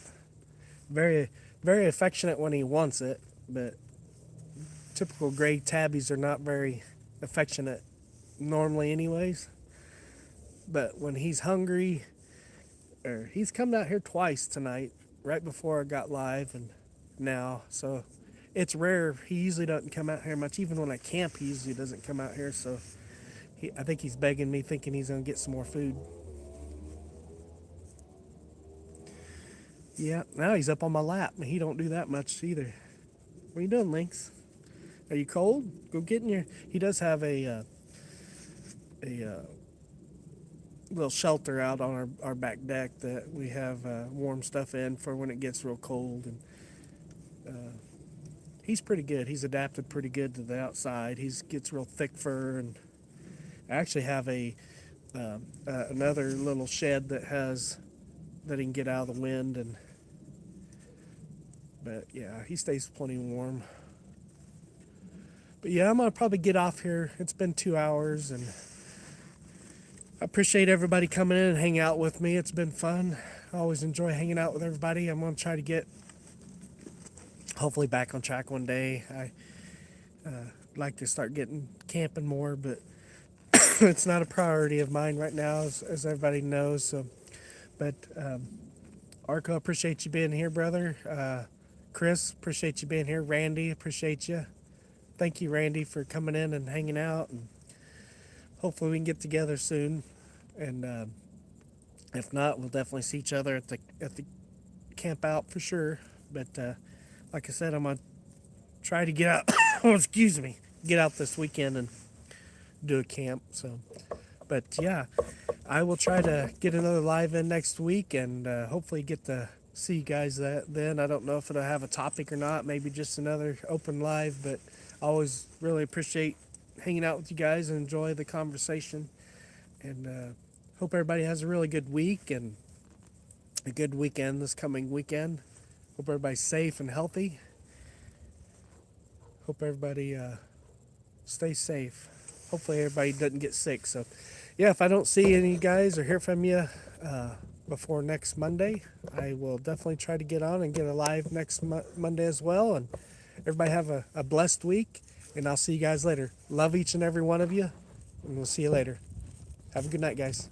Very, very affectionate when he wants it, but typical gray tabbies are not very affectionate normally anyways. But when he's hungry, or he's come out here twice tonight, right before I got live and now, so it's rare. He usually doesn't come out here much. Even when I camp, he usually doesn't come out here. So I think he's begging me, thinking he's going to get some more food. Yeah, now he's up on my lap. He don't do that much either. What are you doing, Lynx? Are you cold? Go get in your... He does have a little shelter out on our back deck that we have warm stuff in for when it gets real cold. And he's pretty good. He's adapted pretty good to the outside. He gets real thick fur, and I actually have another little shed that he can get out of the wind. But yeah, he stays plenty warm. But yeah, I'm gonna probably get off here. It's been 2 hours, and I appreciate everybody coming in and hanging out with me. It's been fun. I always enjoy hanging out with everybody. I'm gonna try to get hopefully back on track one day. I like to start getting camping more, but it's not a priority of mine right now, as everybody knows. So, but Arco, appreciate you being here, brother. Chris, appreciate you being here. Randy, appreciate you. Thank you, Randy, for coming in and hanging out. And hopefully we can get together soon. And if not, we'll definitely see each other at the camp out for sure. But like I said, I'm gonna try to get out. Excuse me, get out this weekend and do a camp. So, but yeah, I will try to get another live in next week, and hopefully get to see you guys then. I don't know if it'll have a topic or not. Maybe just another open live. But I always really appreciate hanging out with you guys and enjoy the conversation. And hope everybody has a really good week and a good weekend this coming weekend. Hope everybody's safe and healthy. Hope everybody stays safe. Hopefully everybody doesn't get sick. So yeah, if I don't see any of you guys or hear from you before next Monday, I will definitely try to get on and get a live next Monday as well. And everybody have a blessed week, and I'll see you guys later. Love each and every one of you, and we'll see you later. Have a good night, guys.